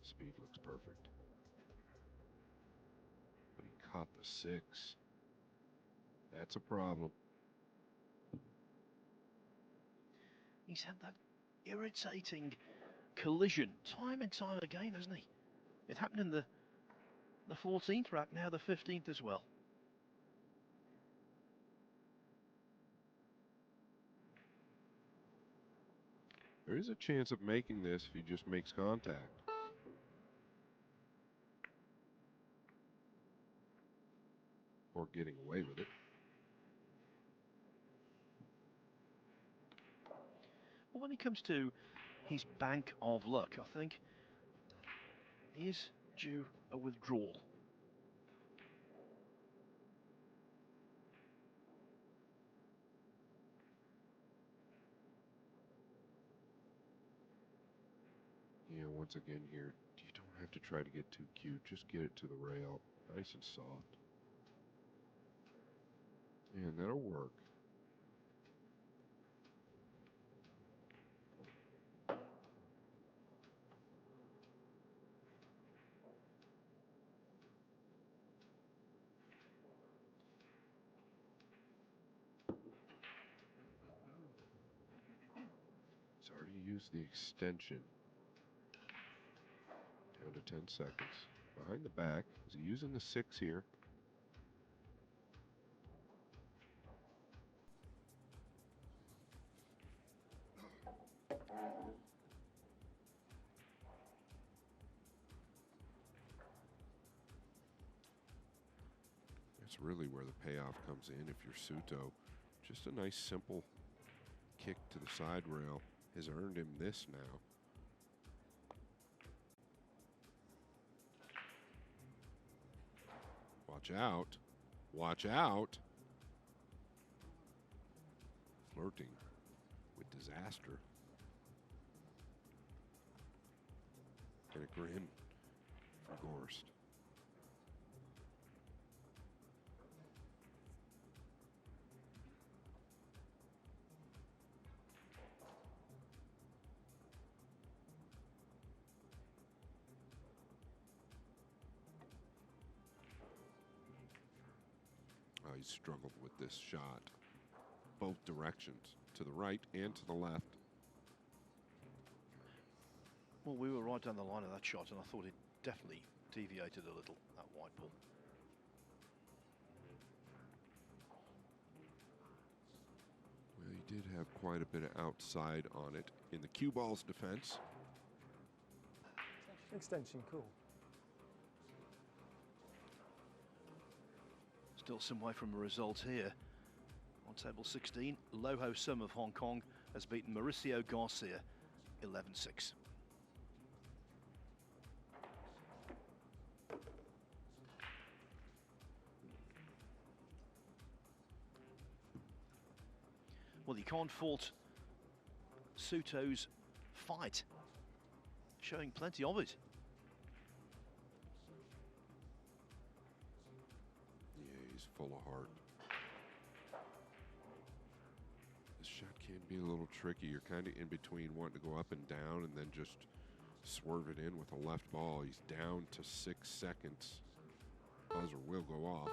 Speed looks perfect. But he caught the 6. That's a problem. He's had that irritating collision time and time again, hasn't he? It happened in the 14th rack, now the 15th as well. There is a chance of making this if he just makes contact. Or getting away with it. Well, when it comes to his bank of luck, I think he is due a withdrawal. Yeah, once again here, you don't have to try to get too cute. Just get it to the rail, nice and soft. And that'll work. He's already used the extension. Down to 10 seconds. Behind the back. Is he using the 6 here? That's really where the payoff comes in if you're SOUTO. Just a nice simple kick to the side rail has earned him this now. Watch out. Watch out. Flirting with disaster. And a grin for GORST. Oh, he struggled with this shot. both directions, to the right and to the left. Well, we were right down the line of that shot, and I thought it definitely deviated a little, that white ball. Well, he did have quite a bit of outside on it in the cue ball's defense. Extension, cool. Still some way from a result here. On table 16, Lo Ho Sum of Hong Kong has beaten Mauricio Garcia 11-6. Well, you can't fault SOUTO's fight, showing plenty of it. Yeah, he's full of heart. This shot can be a little tricky. You're kind of in between wanting to go up and down and then just swerve it in with a left ball. He's down to 6 seconds. Buzzer will go off.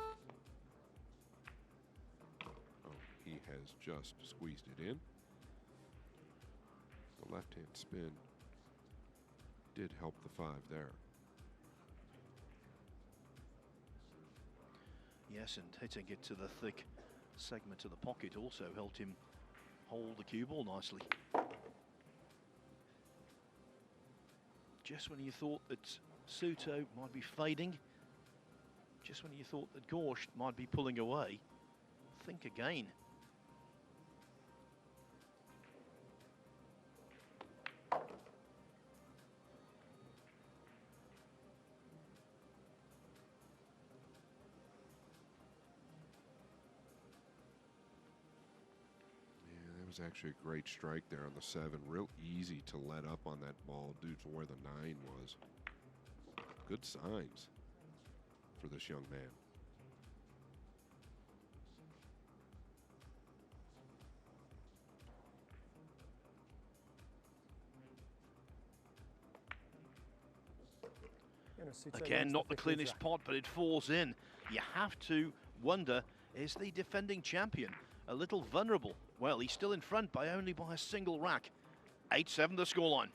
He has just squeezed it in. The left-hand spin did help the 5 there. Yes, and hitting it to the thick segment of the pocket also helped him hold the cue ball nicely. Just when you thought that SOUTO might be fading, just when you thought that GORST might be pulling away, think again. Was actually a great strike there on the 7. Real easy to let up on that ball due to where the 9 was. Good signs for this young man. Again, not the cleanest pot, but it falls in. You have to wonder, is the defending champion a little vulnerable? Well, he's still in front by only by a single rack. 8-7 the scoreline.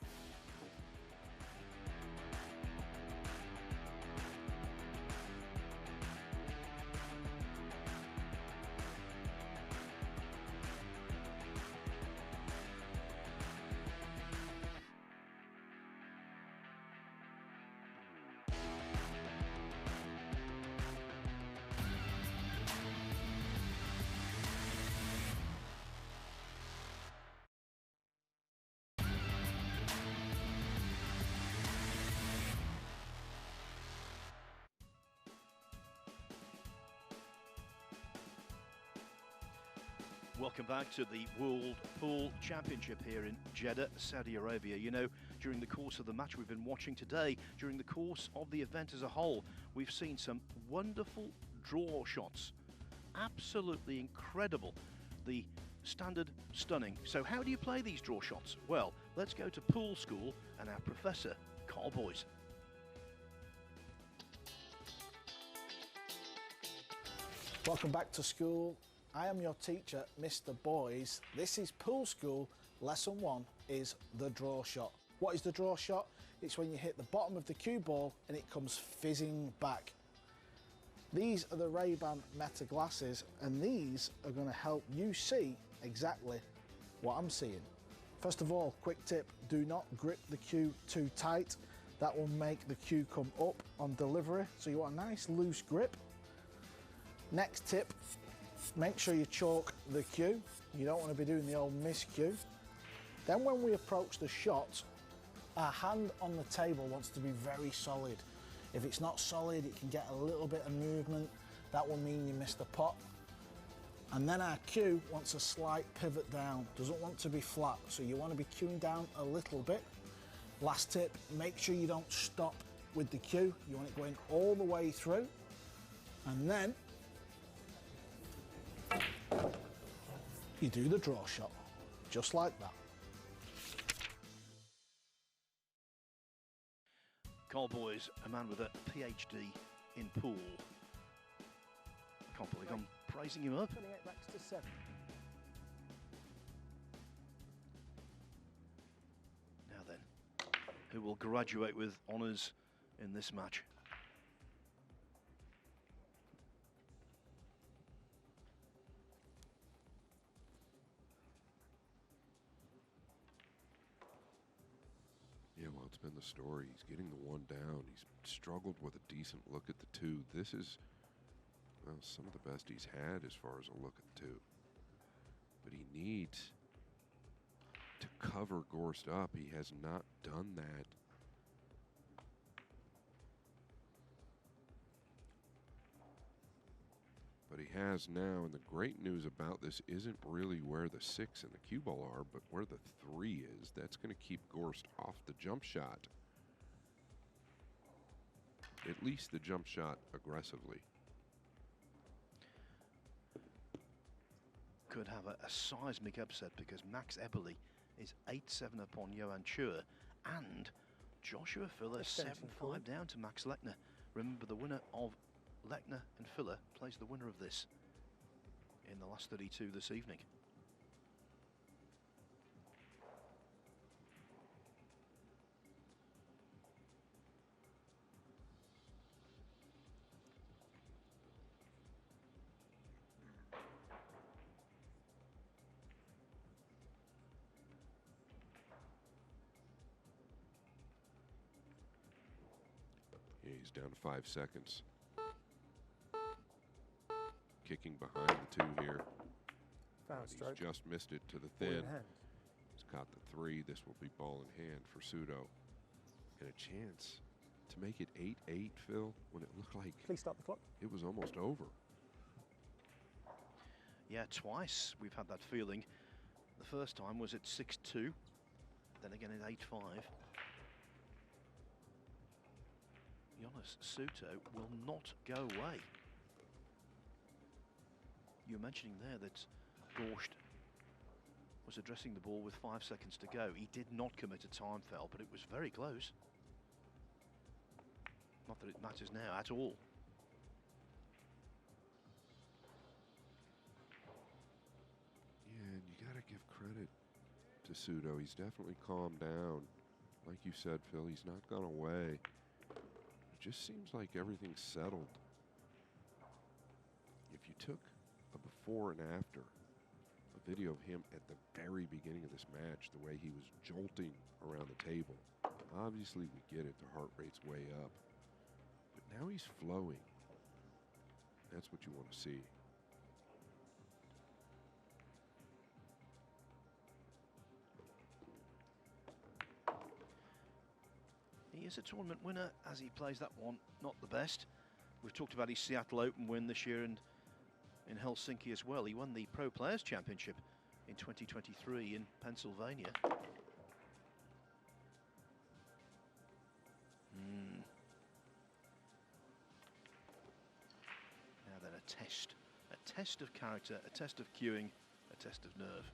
Welcome back to the World Pool Championship here in Jeddah, Saudi Arabia. You know, during the course of the match we've been watching today, during the course of the event as a whole, we've seen some wonderful draw shots. Absolutely incredible. The standard stunning. So how do you play these draw shots? Well, let's go to pool school and our professor, Carl Boys. Welcome back to school. I am your teacher, Mr. Boys. This is Pool School. Lesson 1 is the draw shot. What is the draw shot? It's when you hit the bottom of the cue ball and it comes fizzing back. These are the Ray-Ban Meta glasses, and these are going to help you see exactly what I'm seeing. First of all, quick tip, do not grip the cue too tight. That will make the cue come up on delivery, so you want a nice loose grip. Next tip, make sure you chalk the cue. You don't want to be doing the old miscue. Then when we approach the shot, our hand on the table wants to be very solid. If it's not solid, it can get a little bit of movement. That will mean you missed the pot. And then our cue wants a slight pivot down, doesn't want to be flat, so you want to be cueing down a little bit. Last tip, make sure you don't stop with the cue. You want it going all the way through. And then you do the draw shot, just like that. Carl Boys, a man with a PhD in pool. I can't believe I'm praising him up. 28 racks to 7. who will graduate with honours in this match. Yeah, well, it's been the story. He's getting the one down. He's struggled with a decent look at the two. This is, well, some of the best he's had as far as a look at the two. But he needs to cover GORST up. He has not done that. But he has now, and the great news about this isn't really where the 6 and the cue ball are, but where the 3 is. That's going to keep GORST off the jump shot. At least the jump shot aggressively. Could have a seismic upset because Max Eberle is 8-7 up on Johan Chur, and Joshua Filler Extension 7-5 down to Max Lechner. Remember, the winner of Lechner and Filler plays the winner of this in the last 32 this evening. Yeah, he's down to 5 seconds. Kicking behind the 2 here. Foul He's stroke. just missed it to the Ball in thin. hand. He's caught the 3. This will be ball in hand for SOUTO. And a chance to make it 8-8, Phil, when it looked like Please start the clock. it was almost over. Yeah, twice we've had that feeling. The first time was at 6-2, then again at 8-5. Jonas SOUTO will not go away. You were mentioning there that GORST was addressing the ball with 5 seconds to go. He did not commit a time foul, but it was very close. Not that it matters now at all. Yeah, and you got to give credit to SOUTO. He's definitely calmed down. Like you said, Phil, he's not gone away. It just seems like everything's settled. If you took a before and after, a video of him at the very beginning of this match, the way he was jolting around the table, obviously we get it, the heart rate's way up. But now he's flowing. That's what you want to see. He is a tournament winner as he plays that one, not the best. We've talked about his Seattle Open win this year and in Helsinki as well. He won the Pro Players Championship in 2023 in Pennsylvania. Now then, a test of character, a test of cueing, a test of nerve.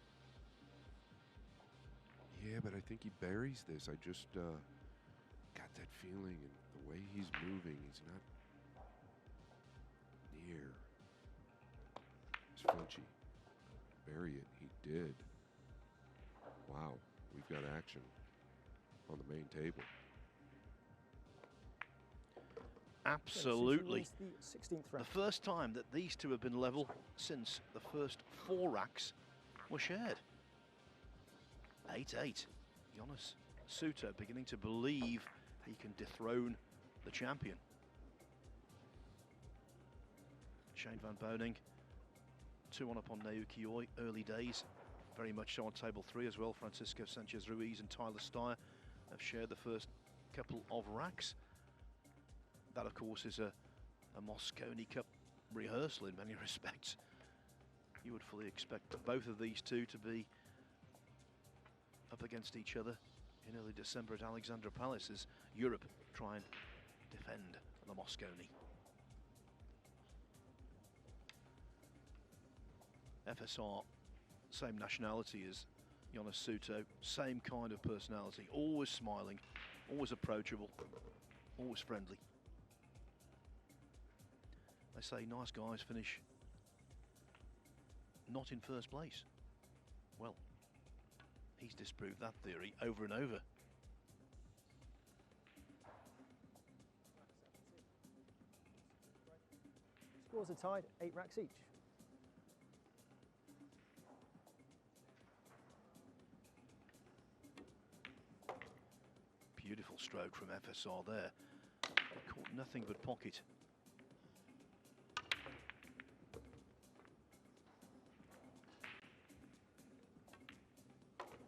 Yeah, but I think he buries this. I just got that feeling, and the way he's moving, he's not near. It's flinchy. Bury it. He did. Wow, we've got action on the main table. Absolutely. The 16th The round. first time that these two have been level since the first 4 racks were shared. 8-8. Jonas SOUTO beginning to believe he can dethrone the champion. Shane Van Boning, 2-1 up on Naoki Oi, early days. Very much so on table 3 as well. Francisco Sanchez Ruiz and Tyler Steyer have shared the first couple of racks. That, of course, is a Mosconi Cup rehearsal in many respects. You would fully expect both of these two to be up against each other in early December at Alexandra Palace as Europe try and defend the Mosconi. FSR, same nationality as Jonas SOUTO, same kind of personality, always smiling, always approachable, always friendly. They say nice guys finish not in first place. Well, he's disproved that theory over and over. Scores are tied, 8 racks each. Beautiful stroke from FSR there. Caught nothing but pocket.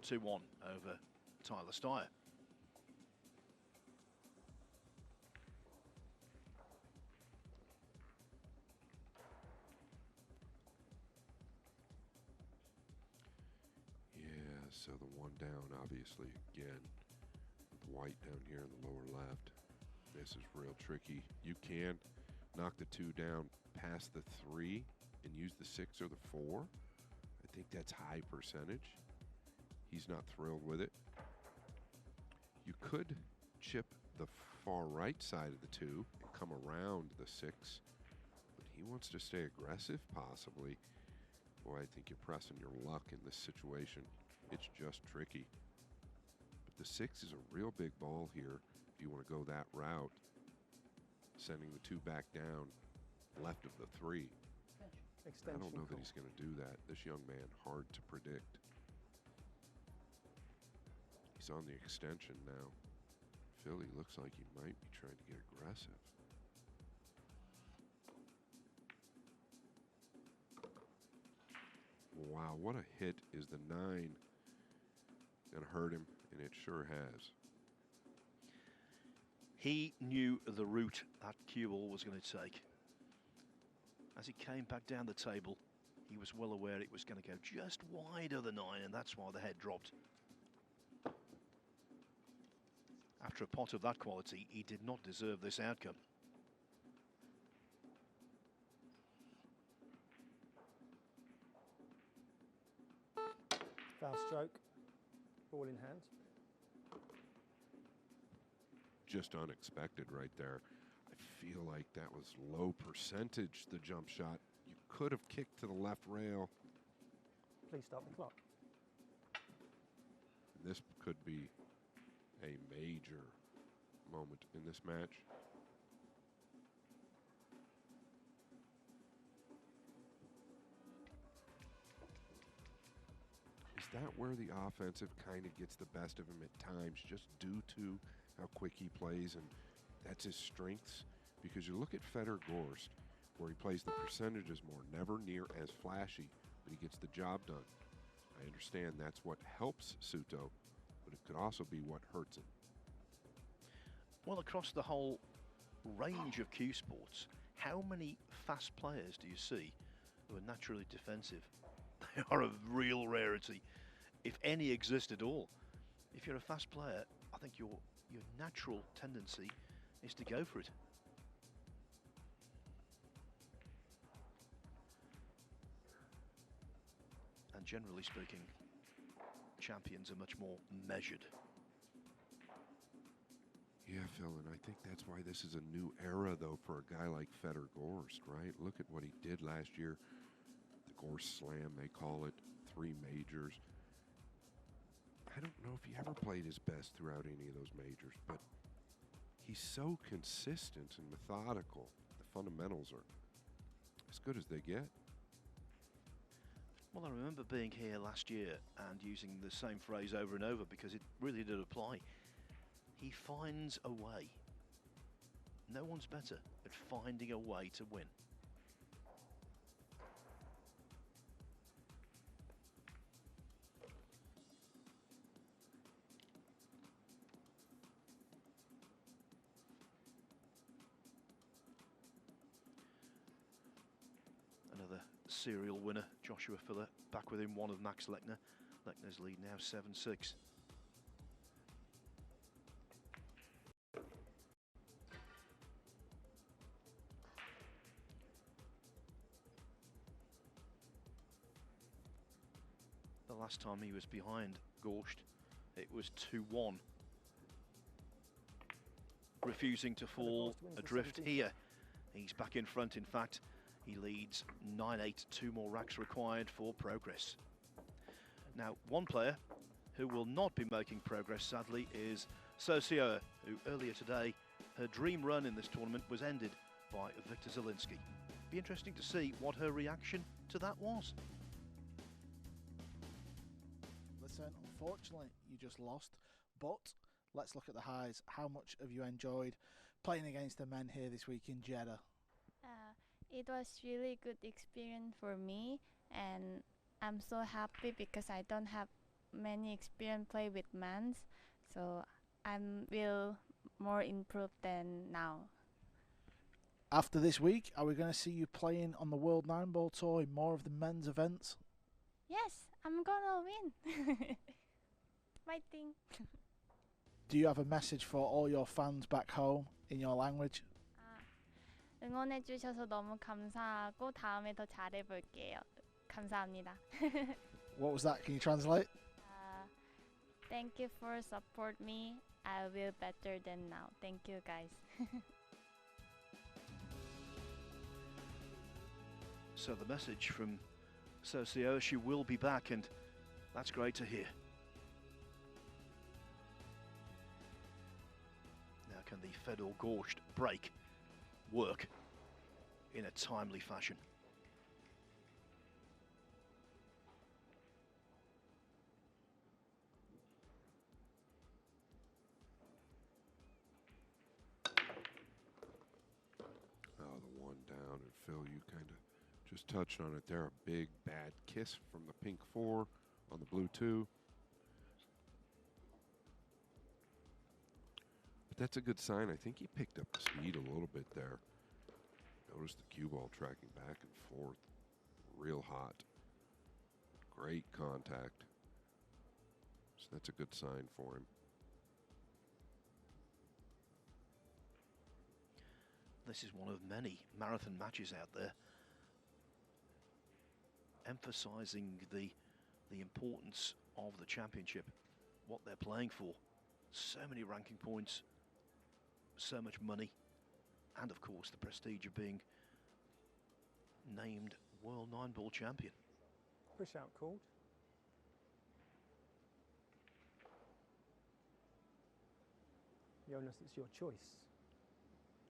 Two 1 over Tyler Steyer. Yeah, so the one down, obviously, again, with white down here in the lower left. This is real tricky. You can knock the 2 down past the 3 and use the 6 or the 4. I think that's high percentage. He's not thrilled with it. You could chip the far right side of the 2 and come around the 6, but he wants to stay aggressive, possibly. Boy, I think you're pressing your luck in this situation. It's just tricky. But the 6 is a real big ball here if you want to go that route, sending the 2 back down left of the 3. I don't know that he's going to do that. This young man, hard to predict. He's on the extension now. Philly looks like he might be trying to get aggressive. Wow, what a hit is the 9. Gonna hurt him, and it sure has. He knew the route that cue ball was going to take. As he came back down the table, he was well aware it was going to go just wide of the 9, and that's why the head dropped. After a pot of that quality, he did not deserve this outcome. Foul stroke, ball in hand. Just unexpected right there. I feel like that was low percentage, the jump shot. You could have kicked to the left rail. Please stop the clock. This could be a major moment in this match. Is that where the offensive kind of gets the best of him at times, just due to how quick he plays, and that's his strengths? Because you look at Fedor GORST, where he plays the percentages more, never near as flashy, but he gets the job done. I understand that's what helps SOUTO, but it could also be what hurts him. Well, across the whole range of cue sports, how many fast players do you see who are naturally defensive? They are a real rarity, if any exist at all. If you're a fast player, I think your natural tendency is to go for it. And generally speaking, champions are much more measured. Yeah, Phil, and I think that's why this is a new era, though, for a guy like Fedor GORST, right? Look at what he did last year. The GORST Slam, they call it, 3 majors. I don't know if he ever played his best throughout any of those majors, but he's so consistent and methodical. The fundamentals are as good as they get. Well, I remember being here last year and using the same phrase over and over because it really did apply. He finds a way. No one's better at finding a way to win. Another serial winner, Joshua Filler, back within 1 of Max Lechner. Lechner's lead now 7-6. The last time he was behind GORST, it was 2-1. Refusing to fall adrift here. He's back in front, in fact. He leads 9-8, 2 more racks required for progress. Now, one player who will not be making progress, sadly, is SOUTO, who earlier today, her dream run in this tournament was ended by Victor Zielinski. Be interesting to see what her reaction to that was. Listen, unfortunately, you just lost, but let's look at the highs. How much have you enjoyed playing against the men here this week in Jeddah? It was really good experience for me, and I'm so happy because I don't have many experience play with men, so I'm will more improved than now. After this week, are we going to see you playing on the World 9-Ball Tour in more of the men's events? Yes, I'm gonna win. Fighting. Do you have a message for all your fans back home in your language? 응원해 주셔서 너무 감사하고 다음에 더 잘해 볼게요. 감사합니다. What was that? Can you translate? Thank you for support me. I will better than now. Thank you guys. So the message from SOUTO, she will be back, and that's great to hear. Now can the Fedor GORST break work in a timely fashion? Oh, the one down, and Phil, you kind of just touched on it there. A big bad kiss from the pink 4 on the blue 2. But that's a good sign. I think he picked up the speed a little bit there. Notice the cue ball tracking back and forth. Real hot. Great contact. So that's a good sign for him. This is one of many marathon matches out there, emphasizing the importance of the championship, what they're playing for. So many ranking points, so much money, and of course the prestige of being named World 9-Ball champion. Push out called. Jonas, it's your choice.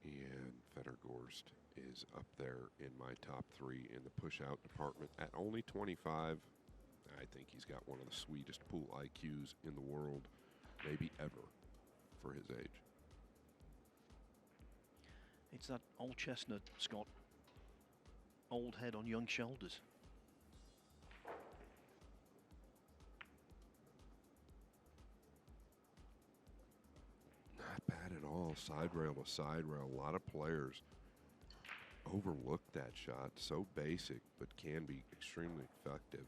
And Fedor GORST is up there in my top 3 in the push-out department at only 25. I think he's got one of the sweetest pool IQs in the world, maybe ever, for his age. It's that old chestnut, Scott. Old head on young shoulders. Not bad at all. Side rail to side rail. A lot of players overlook that shot. So basic, but can be extremely effective.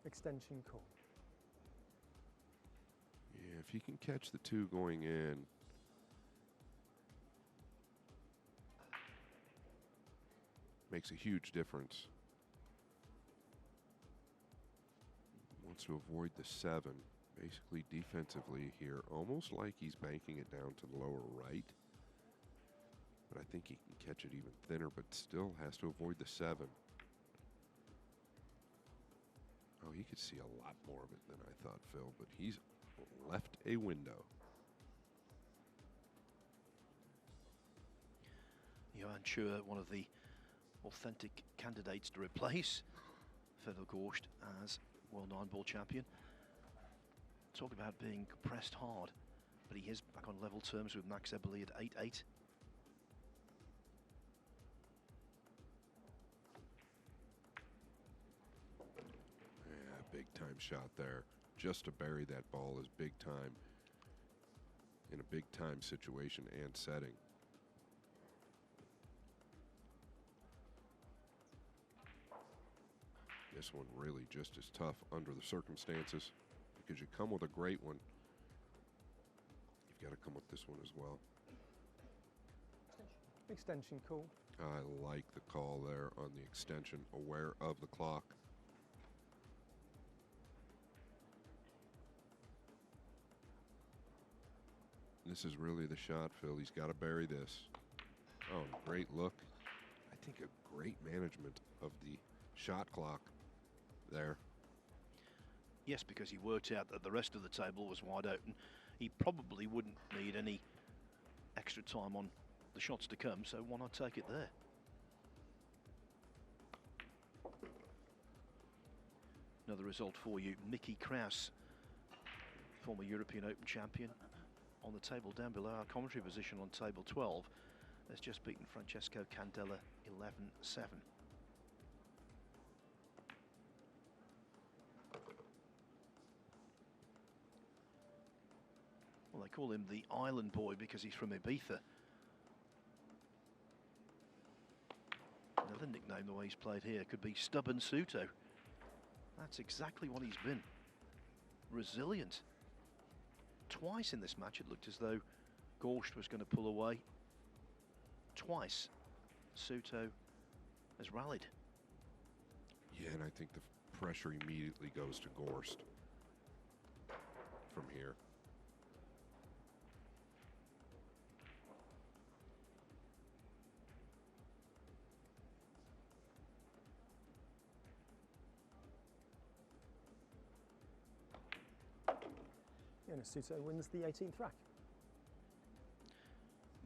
Extension call. Yeah, if he can catch the 2 going in, makes a huge difference. Wants to avoid the 7, basically defensively here, almost like he's banking it down to the lower right. But I think he can catch it even thinner, but still has to avoid the 7. Oh, he could see a lot more of it than I thought, Phil, but he's left a window. Johan Chur, one of the authentic candidates to replace Fedor GORST as World 9-Ball champion. Talk about being pressed hard, but he is back on level terms with Max Eberle at 8-8. Yeah, big time shot there. Just to bury that ball is big time in a big time situation and setting. This one really just as tough under the circumstances, because you come with a great one, you've got to come with this one as well. Extension call. I like the call there on the extension, aware of the clock. This is really the shot, Phil. He's got to bury this. Oh, great look. I think a great management of the shot clock there. Yes, because he worked out that the rest of the table was wide open. He probably wouldn't need any extra time on the shots to come, so why not take it there? Another result for you. Mickey Kraus, former European Open champion, on the table down below our commentary position on table 12, has just beaten Francesco Candela 11-7. Well, they call him the Island Boy because he's from Ibiza. Another nickname, the way he's played here, could be Stubborn SOUTO. That's exactly what he's been. Resilient. Twice in this match it looked as though GORST was going to pull away. Twice SOUTO has rallied. Yeah, and I think the pressure immediately goes to GORST from here. SOUTO wins the 18th rack.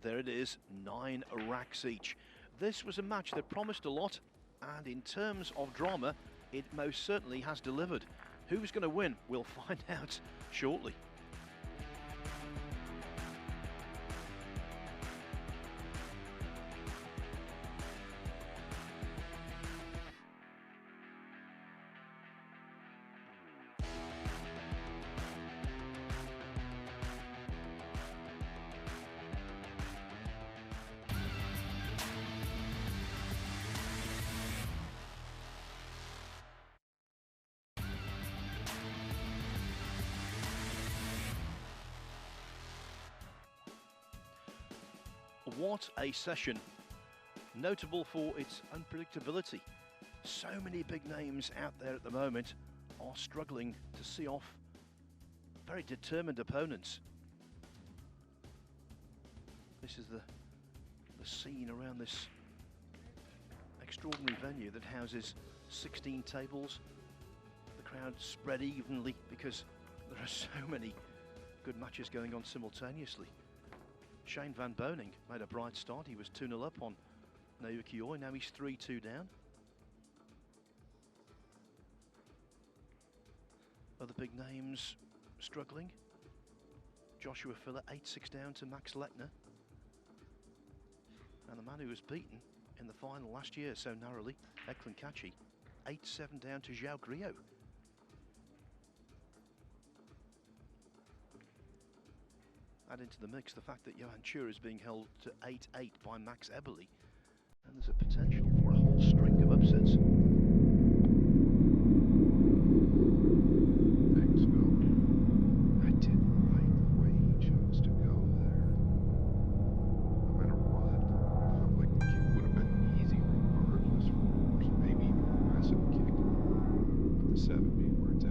There it is, 9 racks each. This was a match that promised a lot, and in terms of drama, it most certainly has delivered. Who's going to win? We'll find out shortly. What a session, notable for its unpredictability. So many big names out there at the moment are struggling to see off very determined opponents. This is the scene around this extraordinary venue that houses 16 tables. The crowd spread evenly because there are so many good matches going on simultaneously. Shane Van Boning made a bright start. He was 2-0 up on Naoki Oi. Now he's 3-2 down. Other big names struggling. Joshua Filler 8-6 down to Max Lechner. And the man who was beaten in the final last year so narrowly, Eklund Kachi, 8-7 down to João Grillo. Add into the mix the fact that Johan Chur is being held to 8-8 by Max Eberle, and there's a potential for a whole string of upsets. Thanks, Phil. I didn't like the way he chose to go there. No matter what, I felt like the kick would have been easy regardless for GORST, maybe even a massive kick, with the 7 being where it's at.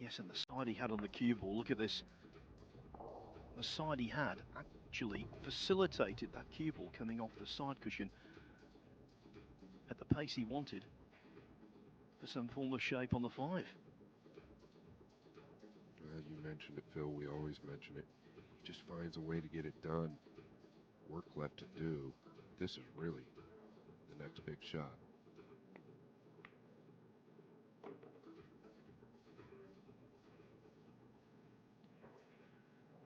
Yes, and the side he had on the cue ball, look at this. The side he had actually facilitated that cue ball coming off the side cushion at the pace he wanted for some form of shape on the 5. Well, you mentioned it, Phil. We always mention it. He just finds a way to get it done. Work left to do. This is really the next big shot.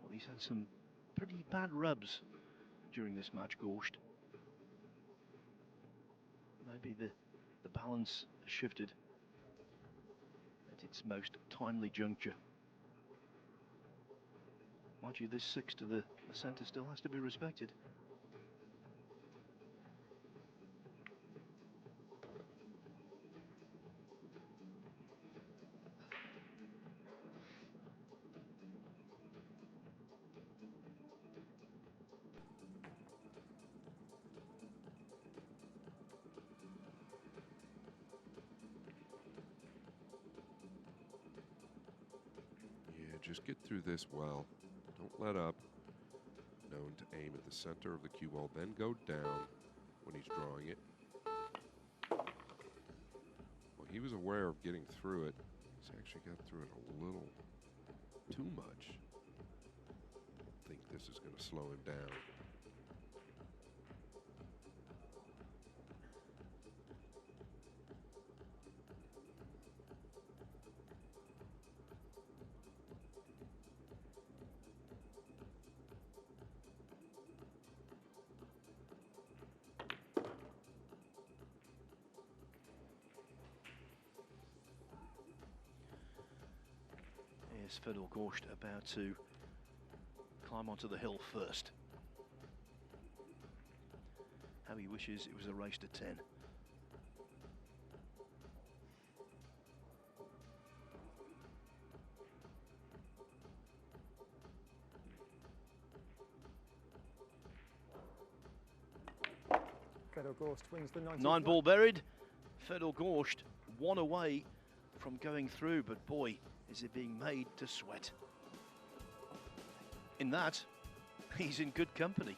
Well, he's had some pretty bad rubs during this match, GORST. Maybe the balance has shifted at its most timely juncture. Mind you, this 6 to the centre still has to be respected. Yeah, just get through this well. Don't let up. Known to aim at the center of the cue ball, then go down when he's drawing it. Well, he was aware of getting through it. He's actually got through it a little too much. I think this is going to slow him down. Here's Fedor GORST about to climb onto the hill first. How he wishes it was a race to 10. Fedor GORST wins the 19th. 9 ball buried. Fedor GORST 1 away from going through, but boy, is it being made to sweat. In that, he's in good company.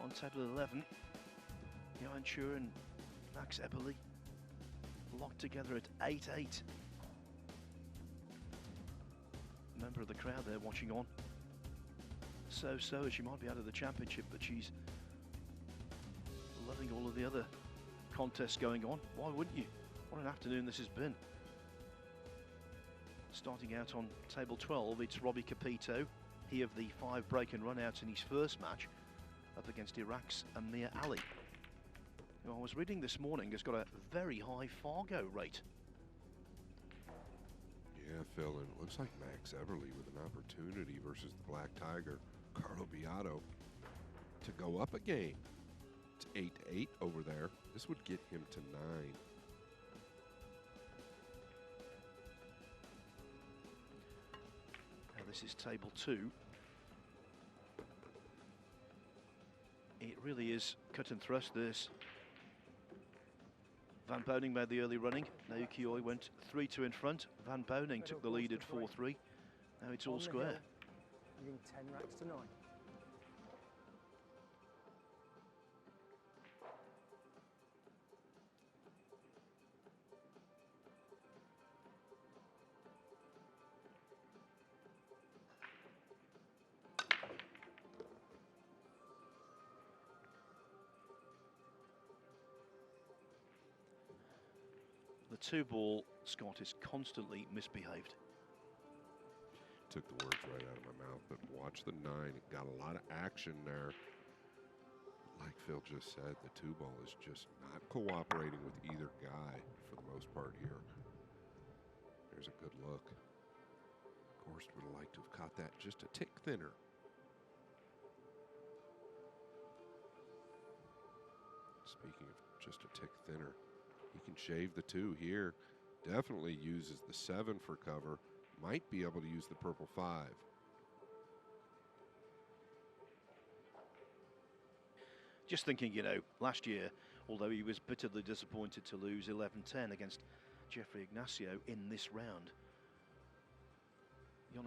On table 11, Johan Schur and Max Eberle locked together at 8-8. Member of the crowd there watching on. So as she might be out of the championship, but she's loving all of the other contests going on. Why wouldn't you? What an afternoon this has been. Starting out on table 12, it's Robbie Capito. He of the 5 break and run outs in his first match, up against Iraq's Amir Ali, who I was reading this morning has got a very high Fargo rate. Yeah, Phil, and it looks like Max Eberle with an opportunity versus the Black Tiger, Carlo Beato, to go up a game. It's 8-8 over there. This would get him to 9. Now this is table 2. It really is cut and thrust, this. Van Boning made the early running. Naoki Oi went 3-2 in front. Van Boning took the lead at 4-3. Now it's all square. Leading 10 racks to 9. The 2 ball, Scott, is constantly misbehaved. Took the words right out of my mouth, but watch the 9. It got a lot of action there. Like Phil just said, the 2 ball is just not cooperating with either guy for the most part here. There's a good look. GORST would have liked to have caught that just a tick thinner. Speaking of just a tick thinner, he can shave the 2 here. Definitely uses the 7 for cover. Might be able to use the purple 5. Just thinking, you know, last year, although he was bitterly disappointed to lose 11-10 against Jeffrey Ignacio in this round,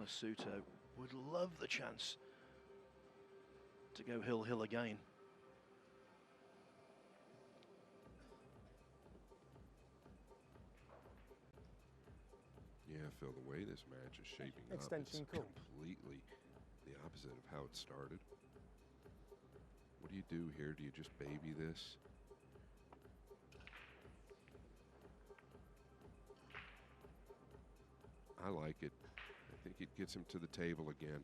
SOUTO would love the chance to go hill again. Yeah, Phil, the way this match is shaping Extension up is call. completely the opposite of how it started. What do you do here? Do you just baby this? I like it. I think it gets him to the table again.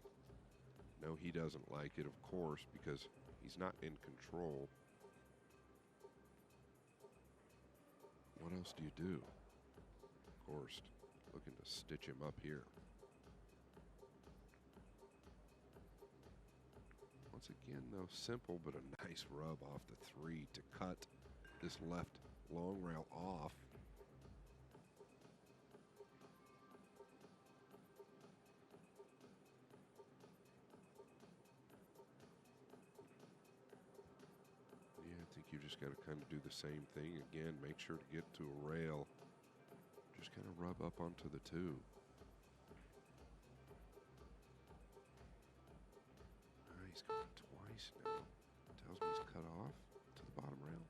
No, he doesn't like it, of course, because he's not in control. What else do you do? GORST looking to stitch him up here. Once again, though, simple, but a nice rub off the 3 to cut this left long rail off. Yeah, I think you just got to kind of do the same thing again. Make sure to get to a rail. Just kind of rub up onto the 2. He's gone twice now. Tells me he's cut off to the bottom rail.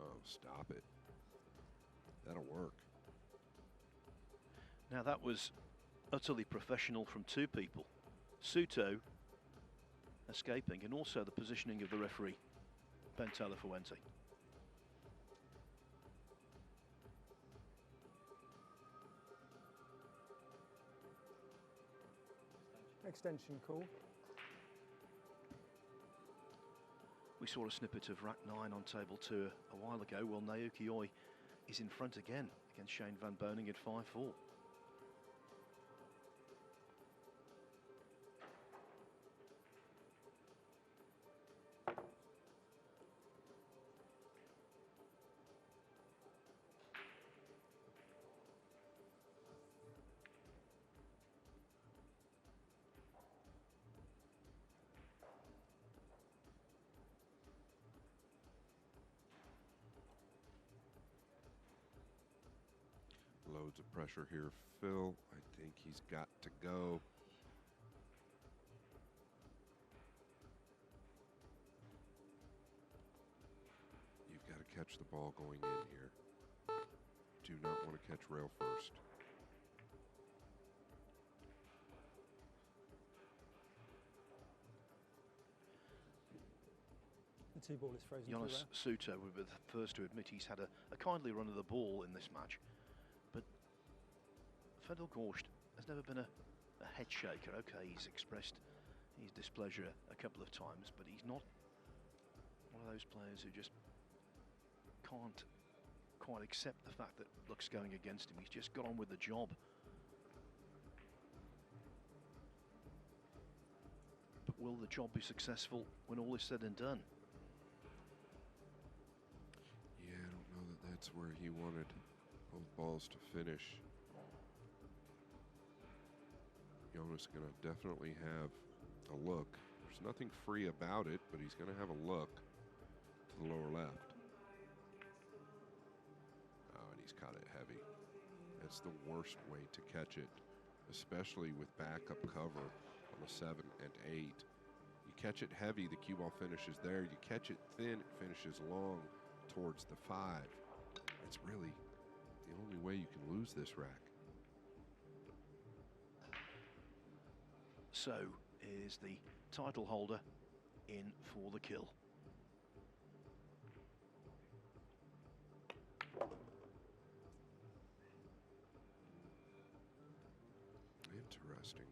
Oh, stop it. That'll work. Now that was utterly professional from 2 people. SOUTO escaping, and also the positioning of the referee, Ben Taylor Fuente. Extension call. We saw a snippet of rack 9 on table 2 a while ago. Well, Naoki Oi is in front again against Shane Van Boning at 5-4. Loads of pressure here, Phil. I think he's got to go. You've got to catch the ball going in here. Do not want to catch rail first. The 2 ball is frozen. SOUTO would be the first to admit he's had a kindly run of the ball in this match. But Fedor GORST has never been a head shaker. Okay, he's expressed his displeasure a couple of times, but he's not one of those players who just can't quite accept the fact that luck's going against him. He's just got on with the job. But will the job be successful when all is said and done? Yeah, I don't know that that's where he wanted both balls to finish. Jonas going to definitely have a look. There's nothing free about it, but he's going to have a look to the lower left. Oh, and he's caught it heavy. That's the worst way to catch it, especially with backup cover on the 7 and 8. You catch it heavy, the cue ball finishes there. You catch it thin, it finishes long towards the 5. It's really the only way you can lose this rack. So is the title holder in for the kill. Interesting.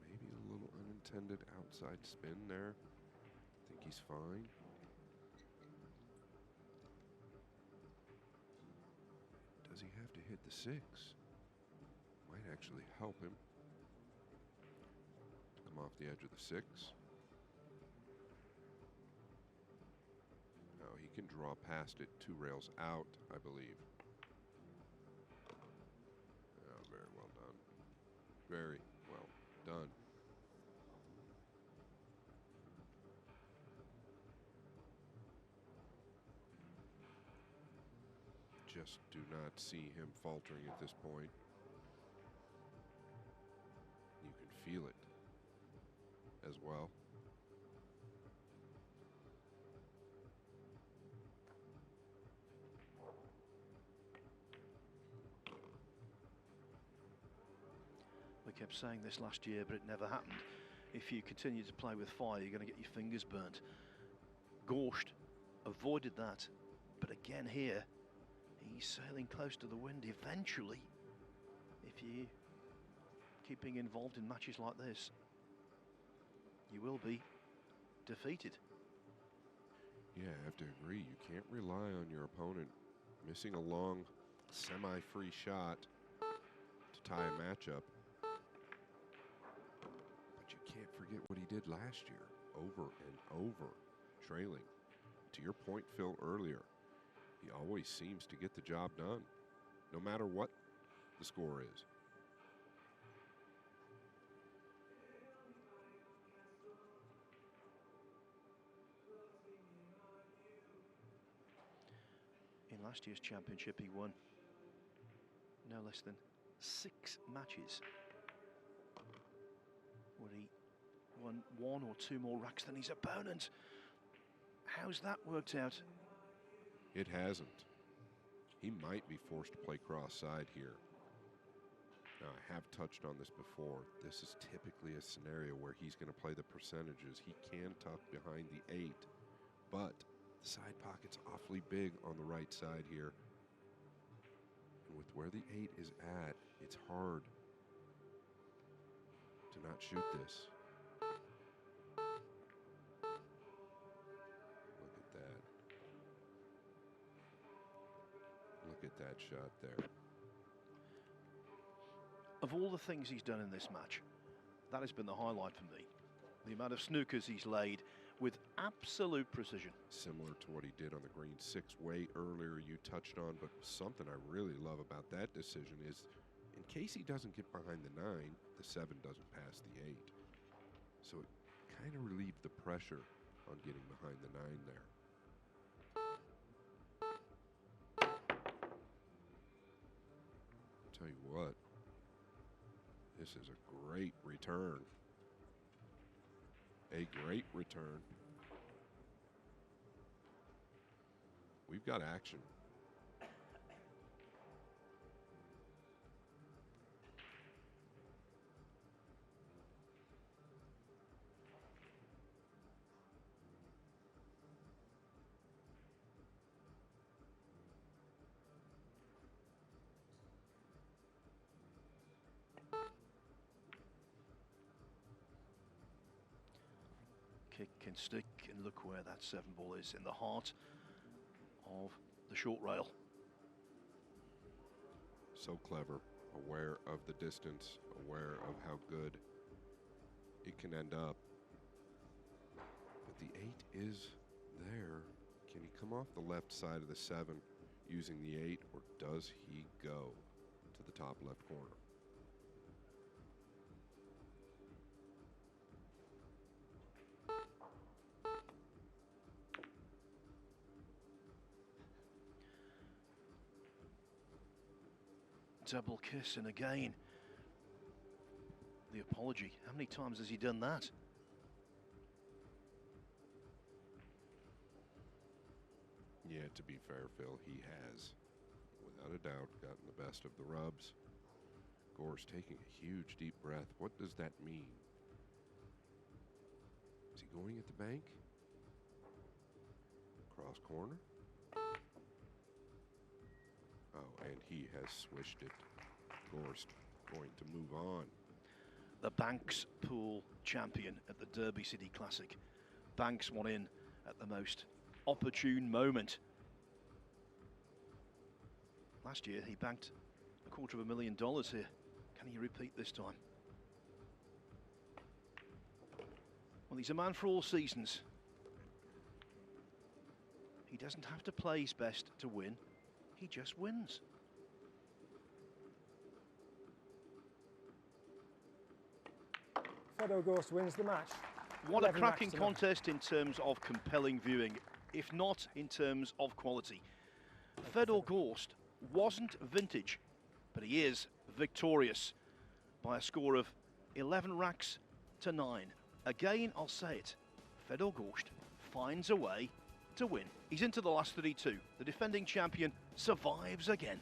Maybe a little unintended outside spin there. I think he's fine. Does he have to hit the 6? Might actually help him. Come off the edge of the 6. No, he can draw past it 2 rails out, I believe. Oh, very well done. Very well done. Just do not see him faltering at this point. feel it as well. We kept saying this last year, but it never happened. If you continue to play with fire, you're going to get your fingers burnt. GORST avoided that, but again here, he's sailing close to the wind. Eventually, if you keep being involved in matches like this, you will be defeated. Yeah, I have to agree. You can't rely on your opponent missing a long semi-free shot to tie a matchup. But you can't forget what he did last year, over and over, trailing. To your point, Phil, earlier, he always seems to get the job done, no matter what the score is. In last year's championship, he won no less than 6 matches, where he won 1 or 2 more racks than his opponent. How's that worked out? It hasn't. He might be forced to play cross-side here. Now, I have touched on this before. This is typically a scenario where he's going to play the percentages. He can tuck behind the 8, but the side pocket's awfully big on the right side here. And with where the 8 is at, it's hard to not shoot this. Look at that. Look at that shot there. Of all the things he's done in this match, that has been the highlight for me. The amount of snookers he's laid with absolute precision. Similar to what he did on the green 6 way earlier you touched on, but something I really love about that decision is in case he doesn't get behind the 9, the 7 doesn't pass the 8. So it kind of relieved the pressure on getting behind the 9 there. Tell you what, this is a great return. A great return. We've got action. Kick and stick, and look where that 7 ball is, in the heart of the short rail. So clever, aware of the distance, aware of how good it can end up. But the 8 is there. Can he come off the left side of the 7 using the 8, or does he go to the top left corner? Double kiss, and again, the apology. How many times has he done that? Yeah, to be fair, Phil, he has, without a doubt, gotten the best of the rubs. GORST taking a huge deep breath. What does that mean? Is he going at the bank? Cross corner? Oh, and he has swished it. GORST going to move on. The Banks pool champion at the Derby City Classic. Banks won in at the most opportune moment. Last year he banked $250,000 here. Can he repeat this time? Well, he's a man for all seasons. He doesn't have to play his best to win. He just wins. Fedor GORST wins the match. What a 11 cracking matches to none. contest in terms of compelling viewing, if not in terms of quality. Fedor GORST wasn't vintage, but he is victorious by a score of 11 racks to 9. Again, I'll say it, Fedor GORST finds a way to win. He's into the last 32. The defending champion survives again.